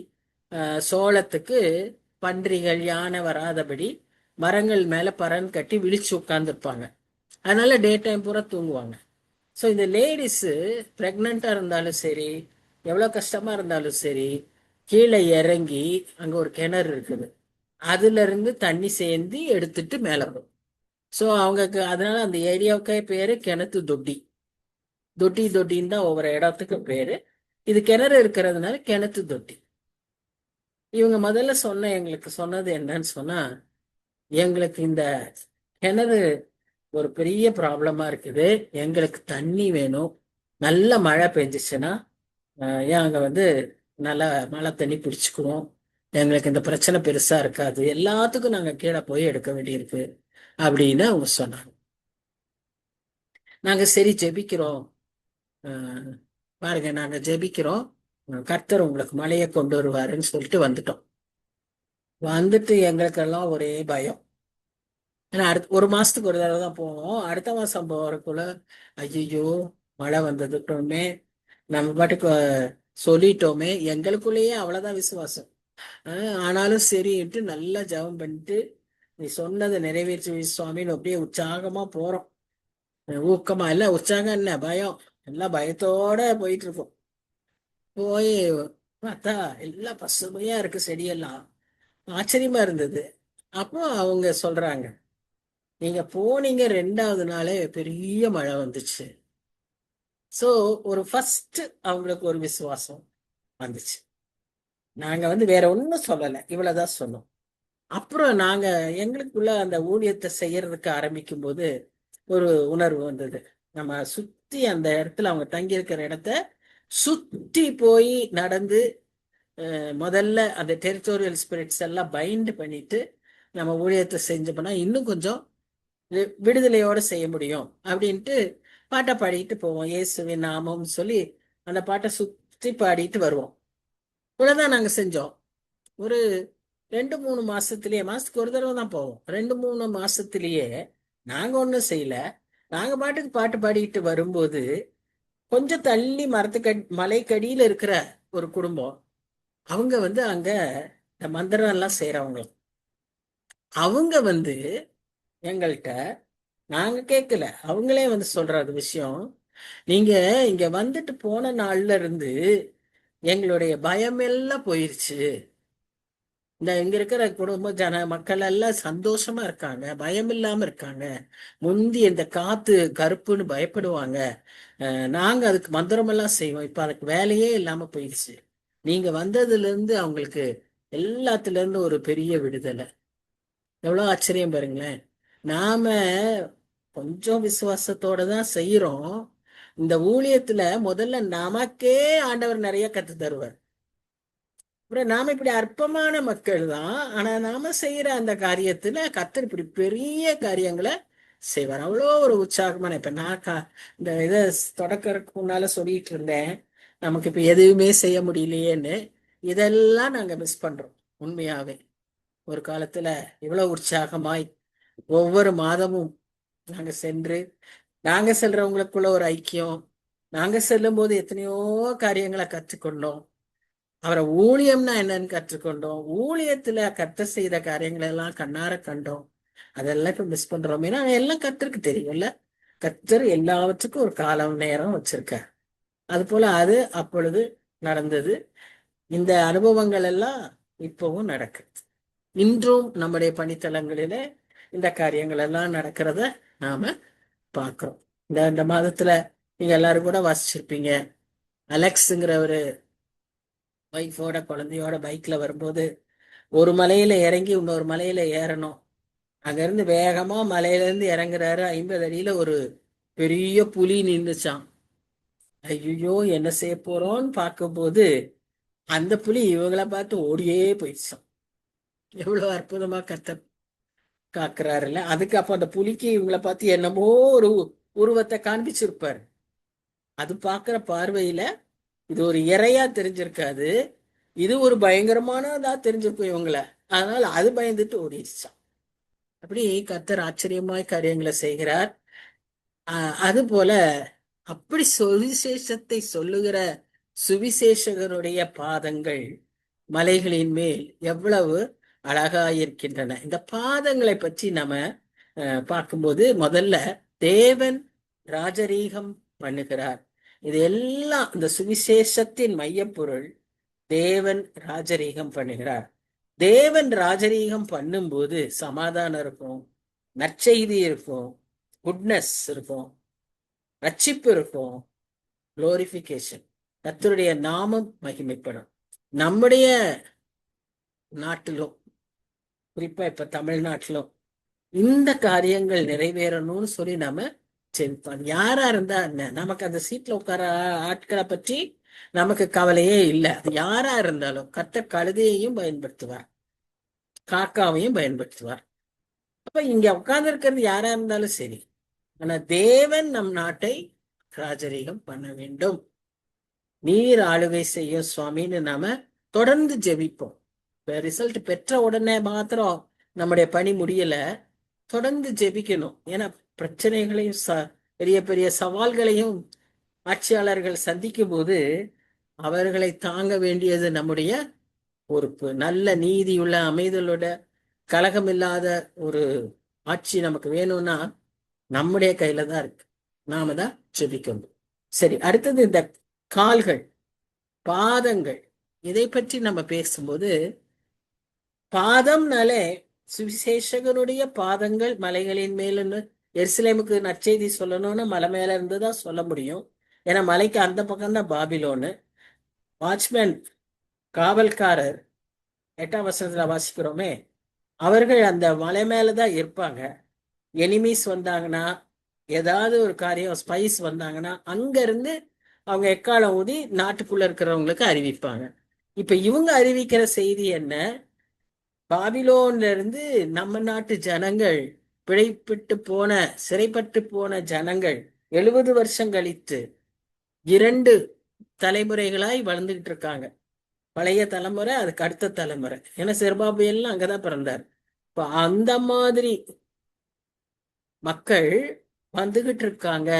சோளத்துக்கு பன்றிகள் யானை வராதபடி மரங்கள் மேல பறன் கட்டி விழிச்சு உட்கார்ந்துருப்பாங்க. அதனால டே டைம் பூரா தூங்குவாங்க. ஸோ இந்த லேடிஸு ப்ரெக்னெண்ட்டாக இருந்தாலும் சரி, எவ்வளோ கஷ்டமாக இருந்தாலும் சரி, கீழே இறங்கி அங்கே ஒரு கிணறு இருக்குது, அதுல இருந்து தண்ணி சேர்ந்து எடுத்துட்டு மேலே வரும். ஸோ அவங்களுக்கு அதனால அந்த ஏரியாவுக்கே பேரு கிணத்து தொட்டி. தொட்டி தொட்டின்னு தான் ஒவ்வொரு இடத்துக்கு பேரு. இது கிணறு இருக்கிறதுனால கிணத்து தொட்டி. இவங்க முதல்ல எங்களுக்கு சொன்னது என்னன்னு சொன்னா, எங்களுக்கு இந்த கிணறு ஒரு பெரிய ப்ராப்ளமா இருக்குது, எங்களுக்கு தண்ணி வேணும். நல்ல மழை பெஞ்சிச்சுன்னா ஏன் அங்க வந்து நல்லா மழை தண்ணி பிடிச்சுக்குவோம், எங்களுக்கு இந்த பிரச்சனை பெருசா இருக்காது, எல்லாத்துக்கும் நாங்க கீழே போய் எடுக்க வேண்டியிருக்கு அப்படின்னு அவங்க சொன்னாங்க. நாங்க சரி ஜெபிக்கிறோம், அஹ், பாருங்க நாங்க ஜெபிக்கிறோம், கர்த்தர் உங்களுக்கு மழையை கொண்டு வருவாருன்னு சொல்லிட்டு வந்துட்டோம். வந்துட்டு எங்களுக்கெல்லாம் ஒரே பயம். ஏன்னா அடுத்த ஒரு மாசத்துக்கு ஒரு தடவை தான் போவோம். அடுத்த மாசம் போறதுக்குள்ள ஐயோ மழை வந்ததுட்டோமே, நம்ம பாட்டுக்கு சொல்லிட்டோமே, எங்களுக்குள்ளேயே அவ்வளவுதான் விசுவாசம். ஆனாலும் சரின்ட்டு நல்லா ஜெபம் பண்ணிட்டு நீ சொன்னதை நிறைவேற்றி சுவாமின்னு அப்படியே உற்சாகமா போறோம். ஊக்கமா இல்ல, உற்சாகம் இல்ல, பயம். எல்லாம் பயத்தோட போயிட்டு இருக்கோம். போய் பார்த்தா எல்லாம் பசுமையா இருக்கு செடியெல்லாம். ஆச்சரியமா இருந்தது. அப்போ அவங்க சொல்றாங்க, நீங்க போனீங்க 2வது நாளே பெரிய மழை வந்துச்சு. சோ ஒரு ஃபர்ஸ்ட் அவங்களுக்கு ஒரு விசுவாசம் வந்துச்சு. நாங்க வந்து வேற ஒன்றும் சொல்லலை, இவ்வளவுதான் சொன்னோம். அப்புறம் நாங்க எங்களுக்குள்ள அந்த ஊழியத்தை செய்யறதுக்கு ஆரம்பிக்கும் போது ஒரு உணர்வு வந்தது. நம்ம சுத்தி அந்த இடத்துல அவங்க தங்கி இருக்கிற இடத்த சுத்தி போய் நடந்து முதல்ல அந்த டெரிட்டோரியல் ஸ்பிரிட்ஸ் எல்லாம் பைண்ட் பண்ணிட்டு நம்ம ஊழியத்தை செஞ்சோம்னா இன்னும் கொஞ்சம் விடுதலையோட செய்ய முடியும் அப்படின்ட்டு பாட்டை பாடிட்டு போவோம். இயேசுவின் நாமம் சொல்லி அந்த பாட்டை சுத்தி பாடிட்டு வருவோம். இவ்வளவுதான் நாங்க செஞ்சோம். ஒரு 2-3 மாசத்திலேயே, மாசத்துக்கு ஒரு தடவை தான் போவோம், 2-3 மாசத்திலேயே நாங்க ஒன்றும் செய்யல. நாங்க பாட்டுக்கு பாட்டு பாடிட்டு வரும்போது கொஞ்சம் தள்ளி மலைக்கடியில இருக்கிற ஒரு குடும்பம், அவங்க வந்து அங்க இந்த மந்திரம் எல்லாம் செய்யறவங்க, அவங்க வந்து எங்கள்கிட்ட, நாங்க கேட்கல, அவங்களே வந்து சொல்ற அது விஷயம், நீங்க இங்க வந்துட்டு போன நாள்ல இருந்து எங்களுடைய பயமெல்லாம் போயிருச்சு. இந்த இங்க இருக்கிற குடும்ப மக்கள் எல்லாம் சந்தோஷமா இருக்காங்க, பயம் இல்லாம இருக்காங்க. முந்தி இந்த காத்து கருப்புன்னு பயப்படுவாங்க, நாங்க அதுக்கு மந்திரமெல்லாம் செய்வோம், இப்ப அதுக்கு வேலையே இல்லாம போயிடுச்சு. நீங்க வந்ததுல இருந்து அவங்களுக்கு எல்லாத்துல இருந்து ஒரு பெரிய விடுதலை. எவ்வளவு ஆச்சரியம் பாருங்களேன். நாம கொஞ்சம் விசுவாசத்தோட தான் செய்யறோம். இந்த ஊழியத்துல முதல்ல நமக்கே ஆண்டவர் நிறைய கத்து தருவார். அப்புறம் நாம இப்படி அற்பமான மக்கள் தான், ஆனா நாம செய்யற அந்த காரியத்துல கர்த்தர் இப்படி பெரிய காரியங்களை செய்வார். அவ்வளோ ஒரு உற்சாகமான, இப்ப நான் இந்த இதை தொடக்கறதுக்கு முன்னால சொல்லிட்டு இருந்தேன், நமக்கு இப்ப எதுவுமே செய்ய முடியலையேன்னு. இதெல்லாம் நாங்க மிஸ் பண்றோம் உண்மையாவே. ஒரு காலத்துல இவ்வளவு உற்சாகமாய் ஒவ்வொரு மாதமும் நாங்க சென்று, நாங்க செல்றவங்களுக்குள்ள ஒரு ஐக்கியம், நாங்க செல்லும் போது எத்தனையோ காரியங்களை கற்றுக்கொண்டோம். அவரை ஊழியம்னா என்னன்னு கற்றுக்கொண்டோம். ஊழியத்துல கர்த்தர் செய்த காரியங்களை எல்லாம் கண்ணார கண்டோம். அதெல்லாம் இப்ப மிஸ் பண்றோம். ஏன்னா எல்லாம் கர்த்தருக்கு தெரியும்ல. கர்த்தர் எல்லாவற்றுக்கும் ஒரு காலம் நேரம் வச்சிருக்க. அது போல அது அப்பொழுது நடந்தது. இந்த அனுபவங்கள் எல்லாம் இப்பவும் நடக்கு. இன்றும் நம்முடைய பணித்தலங்களில இந்த காரியங்கள் எல்லாம் நடக்கிறத நாம பார்க்கிறோம். இந்த மாதத்துல நீங்க எல்லாரும் கூட வாசிச்சிருப்பீங்க. அலெக்ஸுங்கிற ஒரு ஒய்ஃபோட குழந்தையோட பைக்ல வரும்போது ஒரு மலையில இறங்கி இன்னொரு மலையில ஏறணும். அங்க இருந்து வேகமா மலையில இருந்து இறங்குறாரு. 50 அடியில ஒரு பெரிய புலி நின்றுச்சான். ஐயோ என்ன செய்ய போறோம்னு பார்க்கும்போது அந்த புலி இவங்கள பார்த்து ஓடியே போயிடுச்சான். எவ்வளவு அற்புதமா கர்த்தர் காக்குறாருல்ல. அதுக்கு அப்ப அந்த புலிக்கு இவங்கள பார்த்து என்னமோ ஒரு உருவத்தை காண்பிச்சிருப்பாரு. அது பார்க்கிற பார்வையில இது ஒரு இரையா தெரிஞ்சிருக்காது, இது ஒரு பயங்கரமானதா தெரிஞ்சிருக்கும் இவங்கள. அதனால அது பயந்துட்டு ஓடிடுச்சான். அப்படி கர்த்தர் ஆச்சரியமாய் காரியங்களை செய்கிறார். அது போல அப்படி சுவிசேஷத்தை சொல்லுகிற சுவிசேஷகருடைய பாதங்கள் மலைகளின் மேல் எவ்வளவு அழகாயிருக்கின்றன. இந்த பாதங்களை பற்றி நம்ம பார்க்கும்போது முதல்ல தேவன் ராஜரீகம் பண்ணுகிறார். இது எல்லாம் இந்த சுவிசேஷத்தின் மையப்பொருள். தேவன் ராஜரீகம் பண்ணுகிறார். தேவன் ராஜரீகம் பண்ணும்போது சமாதானம் இருக்கும், நற்செய்தி இருக்கும், குட்னஸ் இருக்கும், ரட்சிப்பு இருக்கும், குளோரிபிகேஷன், கர்த்தருடைய நாமம் மகிமைப்படும். நம்முடைய நாட்டிலும் குறிப்பா இப்ப தமிழ்நாட்டிலும் இந்த காரியங்கள் நிறைவேறணும்னு சொல்லி நாம செல்போம். யாரா இருந்தா என்ன, நமக்கு அந்த சீட்ல உட்கார ஆட்களை பற்றி நமக்கு கவலையே இல்லை. அது யாரா இருந்தாலும் கர்த்தர் கழுதையையும் பயன்படுத்துவார், காக்காவையும் பயன்படுத்துவார். அப்ப இங்க உட்கார்ந்து இருக்கிறது யாரா இருந்தாலும் சரி. ஆனா தேவன் நம் நாட்டை ராஜரீகம் பண்ண வேண்டும். நீர் ஆளுகை செய்யும் சுவாமின்னு நாம தொடர்ந்து ஜெபிப்போம். ரிசல்ட் பெற்ற உடனே மாத்திரம் நம்முடைய பணி முடியல, தொடர்ந்து ஜெபிக்கணும். ஏன்னா பிரச்சனைகளையும் பெரிய பெரிய சவால்களையும் ஆட்சியாளர்கள் சந்திக்கும் போது அவர்களை தாங்க வேண்டியது நம்முடைய பொறுப்பு. நல்ல நீதியுள்ள அமைதலோட கலகம் இல்லாத ஒரு ஆட்சி நமக்கு வேணும்னா நம்முடைய கையில தான் இருக்கு. நாம தான் ஜெபிக்கணும். சரி, அடுத்தது இந்த கால்கள், பாதங்கள், இதை பற்றி நம்ம பேசும்போது பாதம்னாலே சுவிசேஷகனுடைய பாதங்கள் மலைகளின் மேலுன்னு எருசலேமுக்கு நற்செய்தி சொல்லணும்னு மலை மேல இருந்துதான் சொல்ல முடியும். ஏன்னா மலைக்கு அந்த பக்கம் தான் பாபிலோனு. வாட்ச்மேன், காவல்காரர் 8ஆம் வசனத்துல வாசிக்கிறோமே, அவர்கள் அந்த மலை மேலதான் இருப்பாங்க. எனிமீஸ் வந்தாங்கன்னா, ஏதாவது ஒரு காரியம் ஸ்பைஸ் வந்தாங்கன்னா அங்க இருந்து அவங்க எக்காலம் ஊதி நாட்டுக்குள்ள இருக்கிறவங்களுக்கு அறிவிப்பாங்க. இப்ப இவங்க அறிவிக்கிற செய்தி என்ன? பாபிலோன்ல இருந்து நம்ம நாட்டு ஜனங்கள், பிழைப்பட்டு போன சிறைப்பட்டு போன ஜனங்கள் 70 வருஷம் கழித்து 2 தலைமுறைகளாய் வளர்ந்துகிட்டு இருக்காங்க. பழைய தலைமுறை, அதுக்கு அடுத்த தலைமுறை. ஏன்னா செருபாபேல் அங்கதான் பிறந்தார். இப்ப அந்த மாதிரி மக்கள் வந்துகிட்டு இருக்காங்க,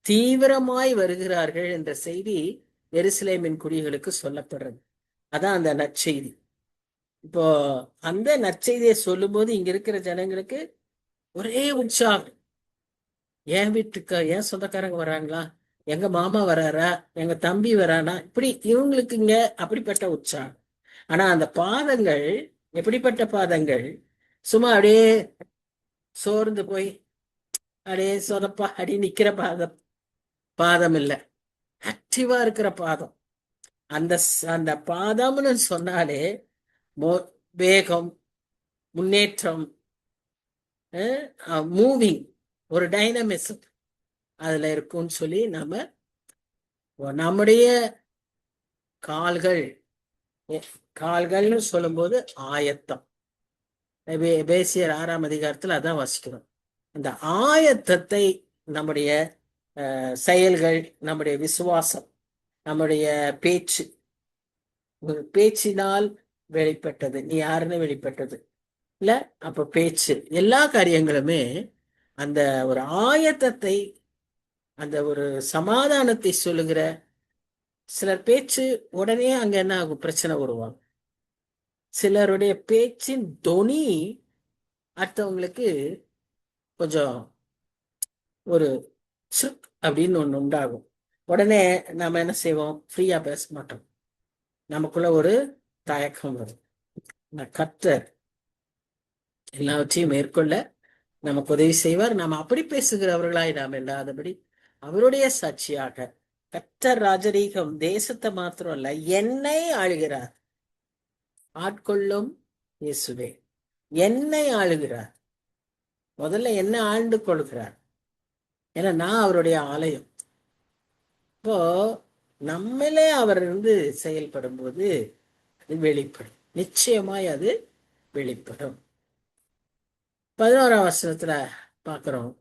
தீவிரமாய் வருகிறார்கள் என்ற செய்தி எருசலேமின் குடிகளுக்கு சொல்லப்படுறது. அதான் அந்த நற்செய்தி. இப்போ அந்த நற்செய்தியை சொல்லும் போது இங்க இருக்கிற ஜனங்களுக்கு ஒரே உற்சாகம். என் வீட்டுக்கு என் சொந்தக்காரங்க வராங்களா, எங்க மாமா வராரா, எங்க தம்பி வரானா, இப்படி இவங்களுக்கு இங்க அப்படிப்பட்ட உற்சாகம். ஆனா அந்த பாதங்கள் எப்படிப்பட்ட பாதங்கள்? சும்மா அப்படியே சோர்ந்து போய் அப்படியே சொதப்பா அடி நிக்கிற பாதம் பாதம் இல்லை, ஆக்டிவா இருக்கிற பாதம். அந்த அந்த பாதம்னு சொன்னாலே வேகம், முன்னேற்றம், மூவிங், ஒரு டைனமிசம் அதுல இருக்கும்னு சொல்லி நம்முடைய கால்கள், கால்கள்னு சொல்லும்போது ஆயத்தம். எபேசியர் 6ஆம் அதிகாரத்துல அதான் வாசிக்கிறோம். அந்த ஆயத்தத்தை நம்முடைய செயல்கள், நம்முடைய விசுவாசம், நம்முடைய பேச்சு, பேச்சினால் வெளிப்பட்டது. நீ யாருன்னு வெளிப்பட்டது இல்ல, அப்ப பேச்சு, எல்லா காரியங்களுமே அந்த ஒரு ஆயத்தத்தை, அந்த ஒரு சமாதானத்தை சொல்லுகிற. சிலர் பேச்சு உடனே அங்க என்ன ஆகும், பிரச்சனை உருவாகும். சிலருடைய பேச்சின் தொனி அடுத்தவங்களுக்கு கொஞ்சம் ஒரு சுக் அப்படின்னு ஒண்ணு உண்டாகும். உடனே நாம என்ன செய்வோம், ஃப்ரீயா பேச மாட்டோம். நமக்குள்ள ஒரு தயக்கம் வரும். கர்த்தர் எல்லாவற்றையும் மேற்கொள்ள நமக்கு உதவி செய்வார். நாம் அப்படி பேசுகிறவர்களாய் நாம் இல்லாதபடி அவருடைய சாட்சியாக கர்த்தர் ராஜரீகம் தேசத்தை மாத்திரம் அல்ல, என்னை ஆளுகிறார். ஆட்கொள்ளும் இயேசுவே என்னை ஆளுகிறார். முதல்ல என்ன ஆண்டு கொள்கிறார். ஏன்னா நான் அவருடைய ஆலயம். இப்போ நம்மளே அவர் இருந்து செயல்படும் போது அது வெளிப்படும். நிச்சயமாய் அது வெளிப்படும். 11ஆம் வசனத்துல பாக்குறோம்,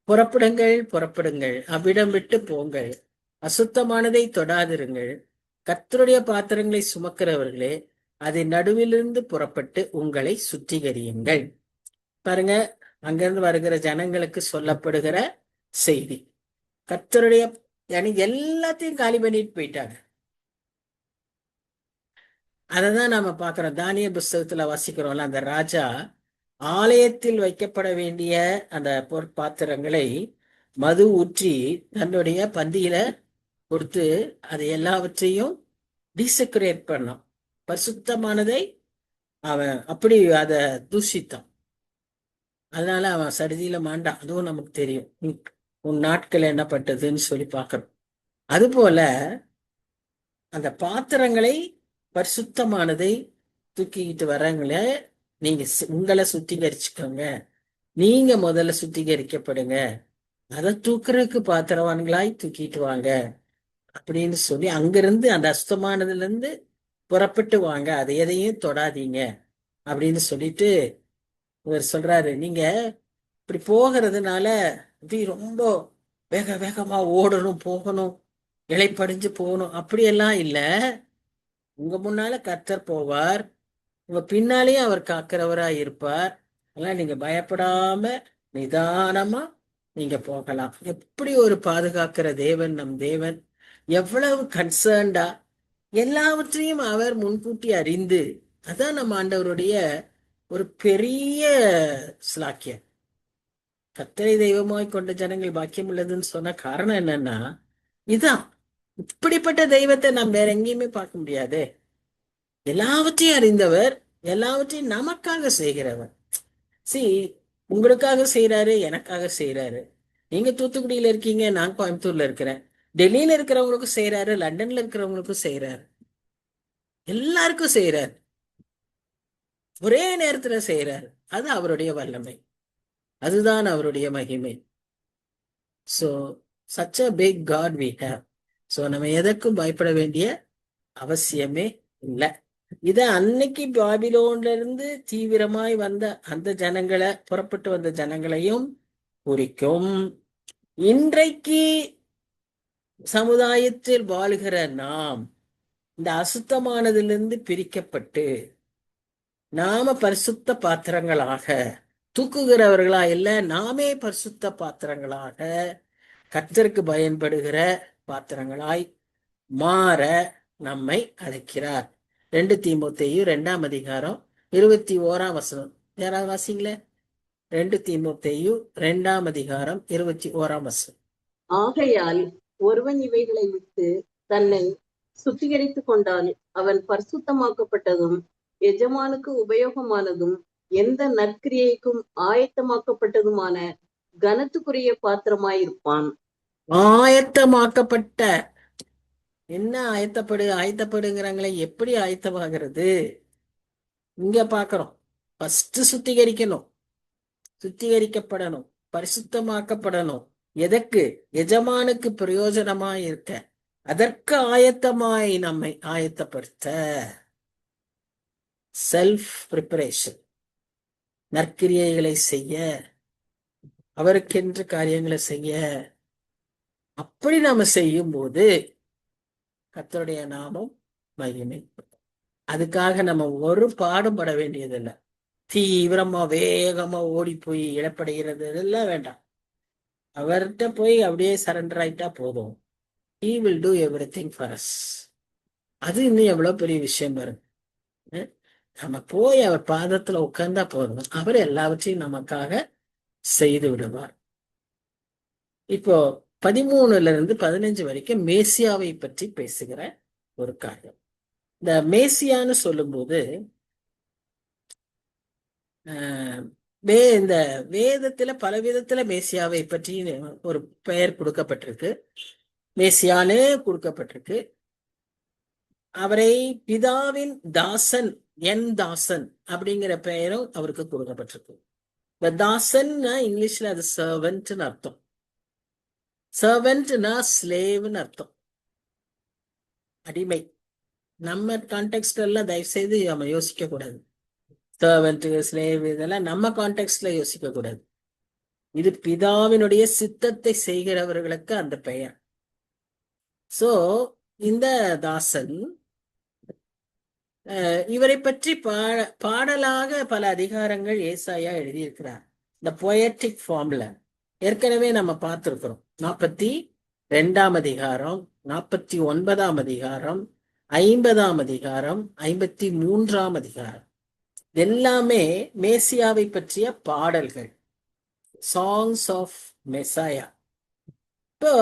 புறப்படுங்கள் புறப்படுங்கள், அவ்விடம் விட்டு போங்கள், அசுத்தமானதை தொடாதிருங்கள், கர்த்தருடைய பாத்திரங்களை சுமக்கிறவர்களே அதன் நடுவிலிருந்து புறப்பட்டு உங்களை சுத்திகரியுங்கள். பாருங்க, அங்கிருந்து வருகிற ஜனங்களுக்கு சொல்லப்படுகிற செய்தி. கர்த்தருடைய எல்லாத்தையும் காலி பண்ணிட்டு போயிட்டாங்க. அததான் நாம பாக்குறோம். தானியேல் புஸ்தகத்துல வாசிக்கிறோம்ல, அந்த ராஜா ஆலயத்தில் வைக்கப்பட வேண்டிய அந்த பொற்பாத்திரங்களை மது ஊற்றி தன்னுடைய பந்தியில கொடுத்து அதை எல்லாவற்றையும் டிசெக்ரேட் பண்ணான். பரிசுத்தமானதை அவன் அப்படி அதை தூஷித்தான். அதனால அவன் சடுதியில மாண்டான். அதுவும் நமக்கு தெரியும். உன் நாட்கள் என்ன பட்டதுன்னு சொல்லி பார்க்கிறோம். அதுபோல அந்த பாத்திரங்களை பரிசுத்தமானதை தூக்கிக்கிட்டு வர்றவங்கள நீங்க உங்களை சுத்திகரிச்சுக்கோங்க, நீங்க முதல்ல சுத்திகரிக்கப்படுங்க, அதை தூக்குறதுக்கு பாத்திரவான்களாய் தூக்கிட்டு வாங்க அப்படின்னு சொல்லி அங்கிருந்து அந்த அசுத்தமானதுல இருந்து புறப்பட்டு வாங்க, அதை எதையும் தொடாதீங்க அப்படின்னு சொல்லிட்டு இவர் சொல்றாரு. நீங்க இப்படி போகிறதுனால இப்படி ரொம்ப வேக வேகமா ஓடணும், போகணும், இலைப்படிஞ்சு போகணும் அப்படியெல்லாம் இல்லை. உங்க முன்னால கர்த்தர் போவார், உங்க பின்னாலேயும் அவர் காக்கிறவரா இருப்பார். அதெல்லாம் நீங்க பயப்படாம நிதானமா நீங்க போகலாம். எப்படி ஒரு பாதுகாக்கிற தேவன் நம் தேவன்! எவ்வளவு கன்சர்ன்டா எல்லாவற்றையும் அவர் முன்கூட்டி அறிந்து. அதான் நம்ம ஆண்டவருடைய ஒரு பெரிய ஸ்லாக்கியம். கர்த்தரை தெய்வமாய் கொண்ட ஜனங்கள் பாக்கியம் உள்ளதுன்னு சொன்ன காரணம் என்னன்னா இதான். இப்படிப்பட்ட தெய்வத்தை நாம் வேற எங்கேயுமே பார்க்க முடியாது. எல்லாவற்றையும் அறிந்தவர், எல்லாவற்றையும் நமக்காக செய்கிறவர். உங்களுக்காக செய்யறாரு, எனக்காக செய்யறாரு. நீங்க தூத்துக்குடியில இருக்கீங்க, நான் கோயம்புத்தூர்ல இருக்கிறேன். டெல்லியில இருக்கிறவங்களுக்கும் செய்யறாரு, லண்டன்ல இருக்கிறவங்களுக்கும் செய்யறாரு, எல்லாருக்கும் செய்யறாரு, ஒரே நேரத்துல செய்யறாரு. அது அவருடைய வல்லமை, அதுதான் அவருடைய மகிமை. So such a big God we have. So நம்ம எதற்கும் பயப்பட வேண்டிய அவசியமே இல்லை. இத அன்னைக்கு பாபிலோன்ல இருந்து தீவிரமாய் வந்த அந்த ஜனங்களை, புறப்பட்டு வந்த ஜனங்களையும் குறிக்கும். இன்றைக்கு சமுதாயத்தில் வாழுகிற நாம் இந்த அசுத்தமானதிலிருந்து பிரிக்கப்பட்டு நாம பரிசுத்த பாத்திரங்களாக, தூக்குகிறவர்களா இல்ல, நாமே பரிசுத்த பாத்திரங்களாக கர்த்தருக்கு பயன்படுகிற பாத்திரங்களாய் மாற நம்மை அழைக்கிறார். 2 தீமோத்தேயு 2ஆம் அதிகாரம் 21ஆம் வசனம். யாராவது வாசிங்களே? 2 தீமோத்தேயு 2ஆம் அதிகாரம் 21ஆம் வசனம். ஆகையால் ஒருவன் இவைகளை விட்டு தன்னை சுத்திகரித்துக் கொண்டால் அவன் பரிசுத்தமாக்கப்பட்டதும் எஜமானுக்கு உபயோகமானதும் எந்த நற்கிரியைக்கும் ஆயத்தமாக்கப்பட்டதுமான கனத்துக்குரிய பாத்திரமாயிருப்பான். ஆயத்தமாக்கப்பட்ட, என்ன ஆயத்தப்படுங்கிறாங்களே, எப்படி ஆயத்தமாகிறது? இங்க பாக்குறோம். ஃபர்ஸ்ட் சுத்திகரிக்கணும், சுத்திகரிக்கப்படணும், பரிசுத்தமாக்கப்படணும். எதற்கு? எஜமானுக்கு பிரயோஜனமாய் இருக்க, அதற்கு ஆயத்தமாய் நம்மை ஆயத்தப்படுத்த. செல்ஃப் ப்ரிப்பரேஷன், நற்கிரியைகளை செய்ய, அவருக்கென்று காரியங்களை செய்ய. அப்படி நாம செய்யும் போது கர்த்தருடைய நாமம் மகிமை. அதுக்காக நம்ம ஒரு பாடுபட வேண்டியதில்லை. தீவிரமா வேகமா ஓடி போய் இழப்படைகிறது எல்லாம் வேண்டாம். அவர்கிட்ட போய் அப்படியே சரண்டர் ஆயிட்டா போதும். He will do everything for us. அது இன்னும் எவ்வளவு பெரிய விஷயம் பாருங்க. நம்ம போய் அவர் பாதத்துல உட்கார்ந்தா போதும், அவர் எல்லாவற்றையும் நமக்காக செய்து விடுவார். இப்போ 13-15 வரைக்கும் மேசியாவை பற்றி பேசுகிற ஒரு காரியம். இந்த மேசியான்னு சொல்லும்போது இந்த வேதத்துல பல விதத்துல மேசியாவை பற்றி ஒரு பெயர் கொடுக்கப்பட்டிருக்கு. மேசியானே கொடுக்கப்பட்டிருக்கு. அவரை பிதாவின் தாசன், என் தாசன் அப்படிங்கிற பெயரும் அவருக்கு கொடுக்கப்பட்டிருக்கு. இந்த தாசன்னா இங்கிலீஷ்ல அது சர்வெண்ட்னு அர்த்தம். சர்வெண்ட்னா ஸ்லேவ்னு அர்த்தம், அடிமை. நம்ம கான்டெக்ட் எல்லாம் தயவு செய்து நம்ம யோசிக்க கூடாது. சர்வெண்ட், ஸ்லேவ் இதெல்லாம் நம்ம கான்டெக்ட்ல யோசிக்க கூடாது. இது பிதாவினுடைய சித்தத்தை செய்கிறவர்களுக்கு அந்த பெயர். சோ இந்த தாசன் இவரை பற்றி பாடலாக பல அதிகாரங்கள் ஏசாயா எழுதியிருக்கிறார். இந்த பொயட்டிக் ஃபார்ம்ல ஏற்கனவே நம்ம பார்த்திருக்கிறோம். 42ஆம் அதிகாரம், 49ஆம் அதிகாரம், 50ஆம் அதிகாரம், 53ஆம் அதிகாரம் எல்லாமே மேசியாவை பற்றிய பாடல்கள், சாங்ஸ் ஆஃப் மெசாயா. இப்போ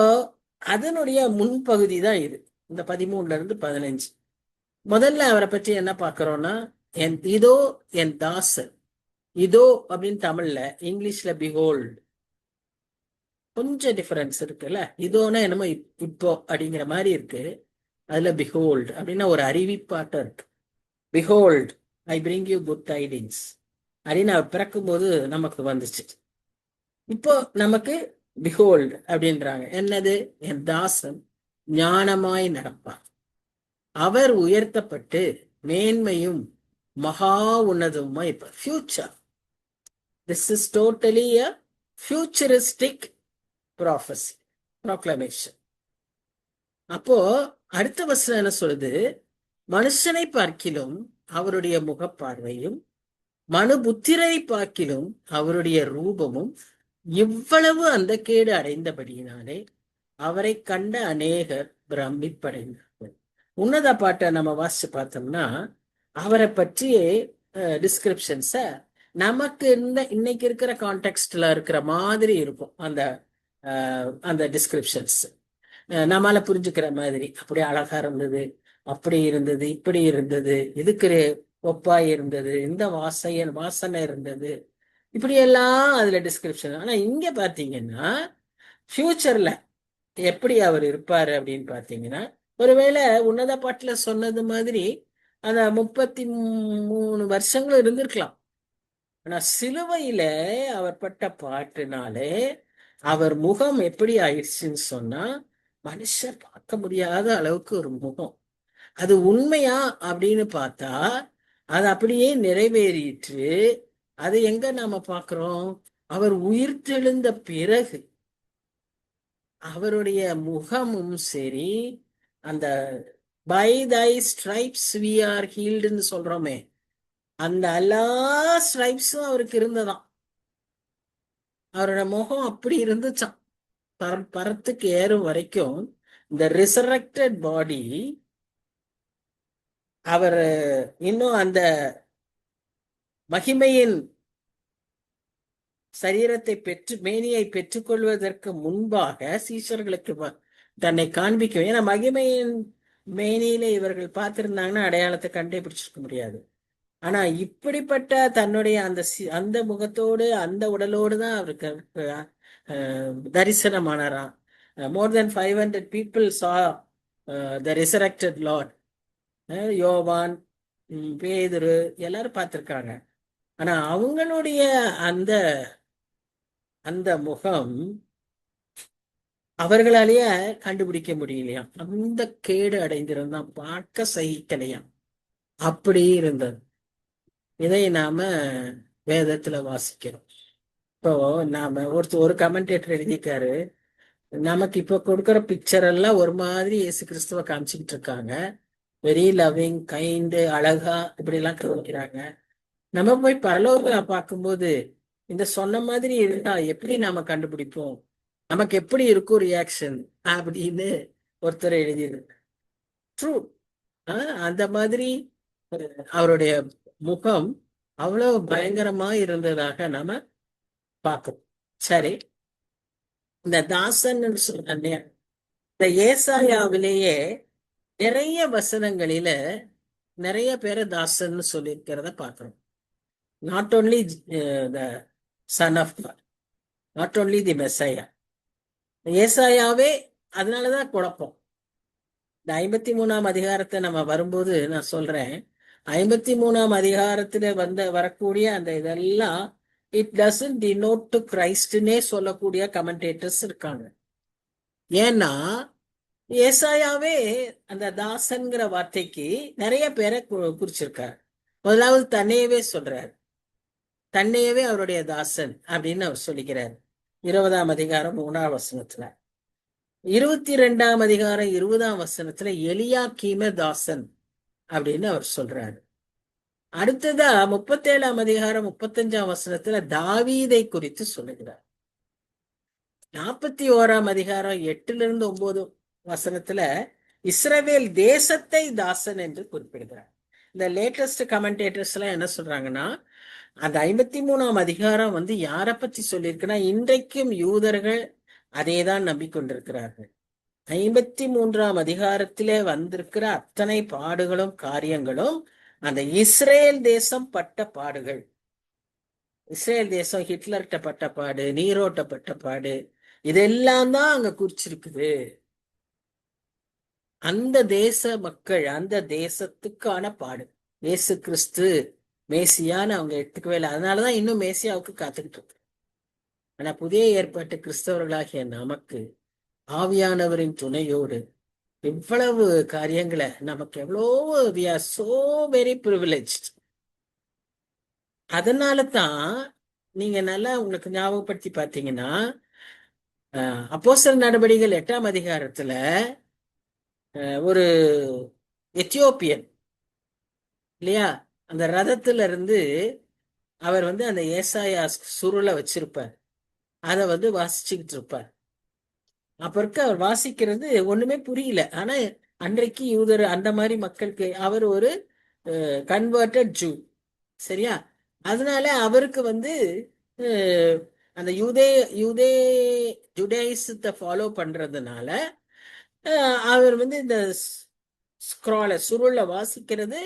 அதனுடைய முன்பகுதி தான் இது, இந்த 13ல இருந்து 15. முதல்ல அவரை பற்றி என்ன பார்க்கிறோம்னா, இதோ என் தாசன். இதோ அப்படின்னு தமிழ்ல, இங்கிலீஷ்ல பிஹோல்ட். கொஞ்சம் டிஃபரன்ஸ் இருக்குல்ல. இதோனா என்னமோ இப்போ அப்படிங்கிற மாதிரி இருக்கு, அதுல பிஹோல்ட் அப்படின்னா ஒரு அறிவிப்பாட்டம் இருக்கு. Behold, I bring you good tidings அப்படின்னு அவர் பிறக்கும் போது நமக்கு வந்துச்சு. இப்போ நமக்கு பிஹோல்ட் அப்படின்றாங்க. என்னது? என் தாசன் ஞானமாய் நடப்பார், அவர் உயர்த்தப்பட்டு மேன்மையும் மகா உன்னதமா இப்ப future. This is totally a futuristic prophecy, proclamation. அப்போ அடுத்த வசனம் என்ன சொல்லுது? மனுஷனை பார்க்கிலும் அவருடைய முகப்பார்வையும் மனுபுத்திரை பார்க்கிலும் அவருடைய ரூபமும் இவ்வளவு அந்த கேடு அடைந்தபடியினாலே அவரை கண்ட அநேகர் பிரமிப்படைந்தார்கள். உன்னத பாட்டை நம்ம வாசிச்சு பார்த்தோம்னா அவரை பற்றிய டிஸ்கிரிப்ஷன்ஸ நமக்கு இன்னைக்கு இருக்கிற கான்டெக்ட்ல இருக்கிற மாதிரி இருக்கும். அந்த டிஸ்கிரிப்ஷன்ஸ் நம்மளால புரிஞ்சுக்கிற மாதிரி, அப்படி அழகா இருந்தது, அப்படி இருந்தது, இப்படி இருந்தது, இதுக்கு ஒப்பா இருந்தது, இந்த வாசனை இருந்தது, இப்படி எல்லாம் அதுல டிஸ்கிரிப்ஷன். ஆனா இங்க பாத்தீங்கன்னா ஃபியூச்சர்ல எப்படி அவர் இருப்பாரு அப்படின்னு பாத்தீங்கன்னா, ஒருவேளை உன்னத பாட்டுல சொன்னது மாதிரி அந்த 33 வருஷங்களும் இருந்திருக்கலாம். ஆனா சிலுவையில அவர் பட்ட பாட்டுனாலே அவர் முகம் எப்படி ஆயிடுச்சுன்னு சொன்னா, மனுஷர் பார்க்க முடியாத அளவுக்கு ஒரு முகம். அது உண்மையா அப்படின்னு பார்த்தா அது அப்படியே நிறைவேறிட்டு. அது எங்க நாம பார்க்கிறோம்? அவர் உயிர்த்தெழுந்த பிறகு அவருடைய முகமும் சரி, அந்த by thy stripes we are ஹீல்டுன்னு சொல்றோமே, அந்த எல்லா ஸ்ட்ரைப்ஸும் அவருக்கு இருந்ததாம். அவரோட முகம் அப்படி இருந்துச்சான். பரத்துக்கு ஏறும் வரைக்கும் இந்த ரிசரக்டட் பாடி அவர் இன்னும் அந்த மகிமையின் சரீரத்தை மேனியை பெற்றுக்கொள்வதற்கு முன்பாக சீஷர்களுக்கு தன்னை காண்பிக்கும். ஏன்னா மகிமையின் மேனியில இவர்கள் பார்த்திருந்தாங்கன்னா அடையாளத்தை கண்டுபிடிச்சிருக்க முடியாது. ஆனா இப்படிப்பட்ட தன்னுடைய அந்த முகத்தோடு அந்த உடலோடு தான் அவருக்கு தரிசனமானாராம். மோர் தென் 500 people saw the resurrected Lord. யோவான், பேதுரு எல்லாரும் பார்த்திருக்காங்க. ஆனா அவங்களுடைய அந்த அந்த முகம் அவர்களாலேயே கண்டுபிடிக்க முடியலையாம். அந்த கேடு அடைந்திருந்தான், பார்க்க சகிக்கலையாம். அப்படி இருந்தது. இதை நாம வேதத்துல வாசிக்கிறோம். இப்போ நாம ஒரு கமெண்டேட்டர் எழுதிக்காரு, நமக்கு இப்ப கொடுக்குற பிக்சர் எல்லாம் ஒரு மாதிரி இயேசு கிறிஸ்துவ காமிச்சுக்கிட்டு இருக்காங்க. வெரி லவ்விங், கைண்டு, அழகா இப்படி எல்லாம் காமிக்கிறாங்க. நம்ம போய் பரலோகத்துல பார்க்கும்போது இந்த சொன்ன மாதிரி இருந்தா எப்படி நாம கண்டுபிடிப்போம்? நமக்கு எப்படி இருக்கும் ரியாக்ஷன் அப்படின்னு ஒருத்தர் எழுதியிருக்கு. ட்ரூ. அந்த மாதிரி அவருடைய முகம் அவ்வளவு பயங்கரமா இருந்ததாக நாம பார்க்கணும். சரி, இந்த தாசன் சொன்ன இந்த ஏசாயாவிலேயே நிறைய வசனங்களில நிறைய பேரை தாசன் சொல்லியிருக்கிறத பார்க்கிறோம். Not only son of God, not only the messiah. ஏசாயாவே, அதனாலதான் குழப்பம். இந்த 53ஆம் அதிகாரத்தை நம்ம வரும்போது நான் சொல்றேன், 53ஆம் அதிகாரத்துல வரக்கூடிய அந்த இதெல்லாம் இட் டசன்ட் டினோட் டு கிரைஸ்ட்னே சொல்லக்கூடிய கமெண்டேட்டர்ஸ் இருக்காங்க. ஏன்னா ஏசாயாவே அந்த தாசன்கிற வார்த்தைக்கு நிறைய பேரை குறிச்சிருக்காரு. முதலாவது தன்னையவே சொல்றாரு, தன்னையவே அவருடைய தாசன் அப்படின்னு அவர் சொல்லிக்கிறார் 20ஆம் அதிகாரம் 3ஆம் வசனத்துல. 22ஆம் அதிகாரம் 20ஆம் வசனத்துல எலியாக்கீம தாசன் அப்படின்னு அவர் சொல்றாரு. அடுத்ததா 37ஆம் அதிகாரம் 35ஆம் வசனத்துல தாவீதை குறித்து சொல்லுகிறார். 41ஆம் அதிகாரம் 8-9 வசனத்துல இஸ்ரவேல் தேசத்தை தாசன் என்று குறிப்பிடுகிறார். இந்த லேட்டஸ்ட் கமெண்டேட்டர்ஸ் எல்லாம் என்ன சொல்றாங்கன்னா, அந்த 53ஆம் அதிகாரம் யாரை பற்றி சொல்லியிருக்குன்னா, இன்றைக்கும் யூதர்கள் அதேதான் நம்பிக்கொண்டிருக்கிறார்கள். 53ஆம் அதிகாரத்திலே வந்திருக்கிற அத்தனை பாடுகளும் காரியங்களும் அந்த இஸ்ரேல் தேசம் பட்ட பாடுகள். இஸ்ரேல் தேசம் ஹிட்லர்கிட்ட பட்ட பாடு, நீரோட்ட பட்ட பாடு, இதெல்லாம் தான் அங்க குறிச்சிருக்குது. அந்த தேச மக்கள், அந்த தேசத்துக்கான பாடு. இயேசு கிறிஸ்து மேசியான்னு அவங்க எடுத்துக்கவே இல்லை. அதனாலதான் இன்னும் மேசியாவுக்கு காத்துக்கிட்டு இருக்கு. ஆனா புதிய ஏற்பாட்டு கிறிஸ்தவர்களாகிய நமக்கு ஆவியானவரின் துணையோடு இவ்வளவு காரியங்களை நமக்கு எவ்வளோ we are so very privileged. அதனால தான் நீங்க நல்லா உங்களுக்கு ஞாபகப்படுத்தி பார்த்தீங்கன்னா, அப்போஸ்தலர் நடவடிக்கைகள் 8ஆம் அதிகாரத்துல ஒரு எத்தியோப்பியன் இல்லையா, அந்த ரதத்துல இருந்து அவர் அந்த ஏசாயா சுருளை வச்சிருப்பார், அதை வாசிச்சுக்கிட்டு இருப்பார். அப்ப அவர் வாசிக்கிறது ஒண்ணுமே புரியல. ஆனா அன்றைக்கு யூதர் அந்த மாதிரி மக்களுக்கு அவர் ஒரு கன்வெர்டட் ஜூ, சரியா? அதனால அவருக்கு அந்த யூதே ஜுடைசத்தை ஃபாலோ பண்றதுனால அவர் இந்த ஸ்க்ரால சுருளை வாசிக்கிறது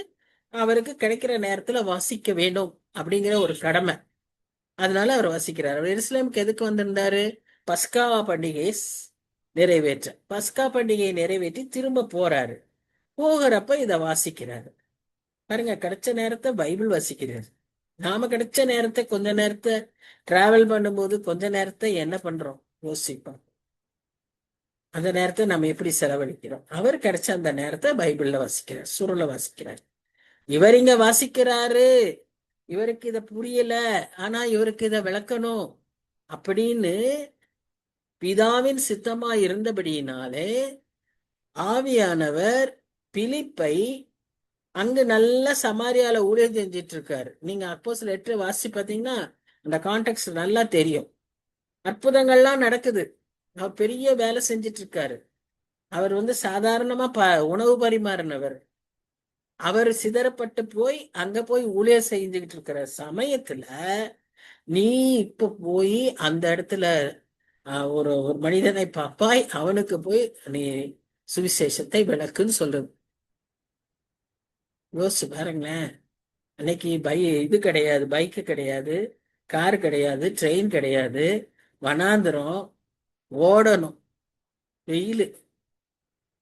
அவருக்கு கிடைக்கிற நேரத்துல வாசிக்க வேண்டும் அப்படிங்கிற ஒரு கடமை. அதனால அவர் வாசிக்கிறார். அவர் எருசலேமுக்கு எதுக்கு வந்திருந்தாரு? பஸ்கா பண்டிகை நிறைவேற்ற. பஸ்கா பண்டிகையை நிறைவேற்றி திரும்ப போறாரு. போகிறப்ப இதை வாசிக்கிறாரு. பாருங்க, கிடைச்ச நேரத்தை பைபிள் வாசிக்கிறாரு. நாம கிடைச்ச நேரத்தை, கொஞ்ச நேரத்தை டிராவல் பண்ணும்போது கொஞ்ச நேரத்தை என்ன பண்றோம் யோசிப்போம். அந்த நேரத்தை நம்ம எப்படி செலவழிக்கிறோம்? அவர் கிடைச்ச அந்த நேரத்தை பைபிள்ல வாசிக்கிறார், சுருளை வாசிக்கிறார். இவர் இங்க வாசிக்கிறாரு, இவருக்கு இத புரியல, ஆனா இவருக்கு இத விளக்கணும் அப்படின்னு பிதாவின் சித்தமா இருந்தபடியினாலே ஆவியானவர் பிலிப்பை அங்கு நல்ல சமாரியால ஊழியம் செஞ்சிட்டு இருக்காரு. நீங்க அப்போஸ்தலர் 8 வாசி பார்த்தீங்கன்னா அந்த கான்டெக்ட் நல்லா தெரியும். அற்புதங்கள்லாம் நடக்குது. அவர் பெரிய வேலை செஞ்சிட்டு இருக்காரு. அவர் சாதாரணமா உணவு பரிமாறினவர். அவர் சிதறப்பட்டு போய் அங்க போய் ஊழியர் செஞ்சுக்கிட்டு இருக்கிற சமயத்துல நீ இப்ப போய் அந்த இடத்துல ஒரு ஒரு மனிதனை பாப்பாய், அவனுக்கு போய் நீ சுவிசேஷத்தை விளக்குன்னு சொல்றது. யோசிச்சு பாருங்களேன். அன்னைக்கு இது கிடையாது, பைக்கு கிடையாது, கார் கிடையாது, ட்ரெயின் கிடையாது, வனாந்திரம், ஓடணும், வெயிலு.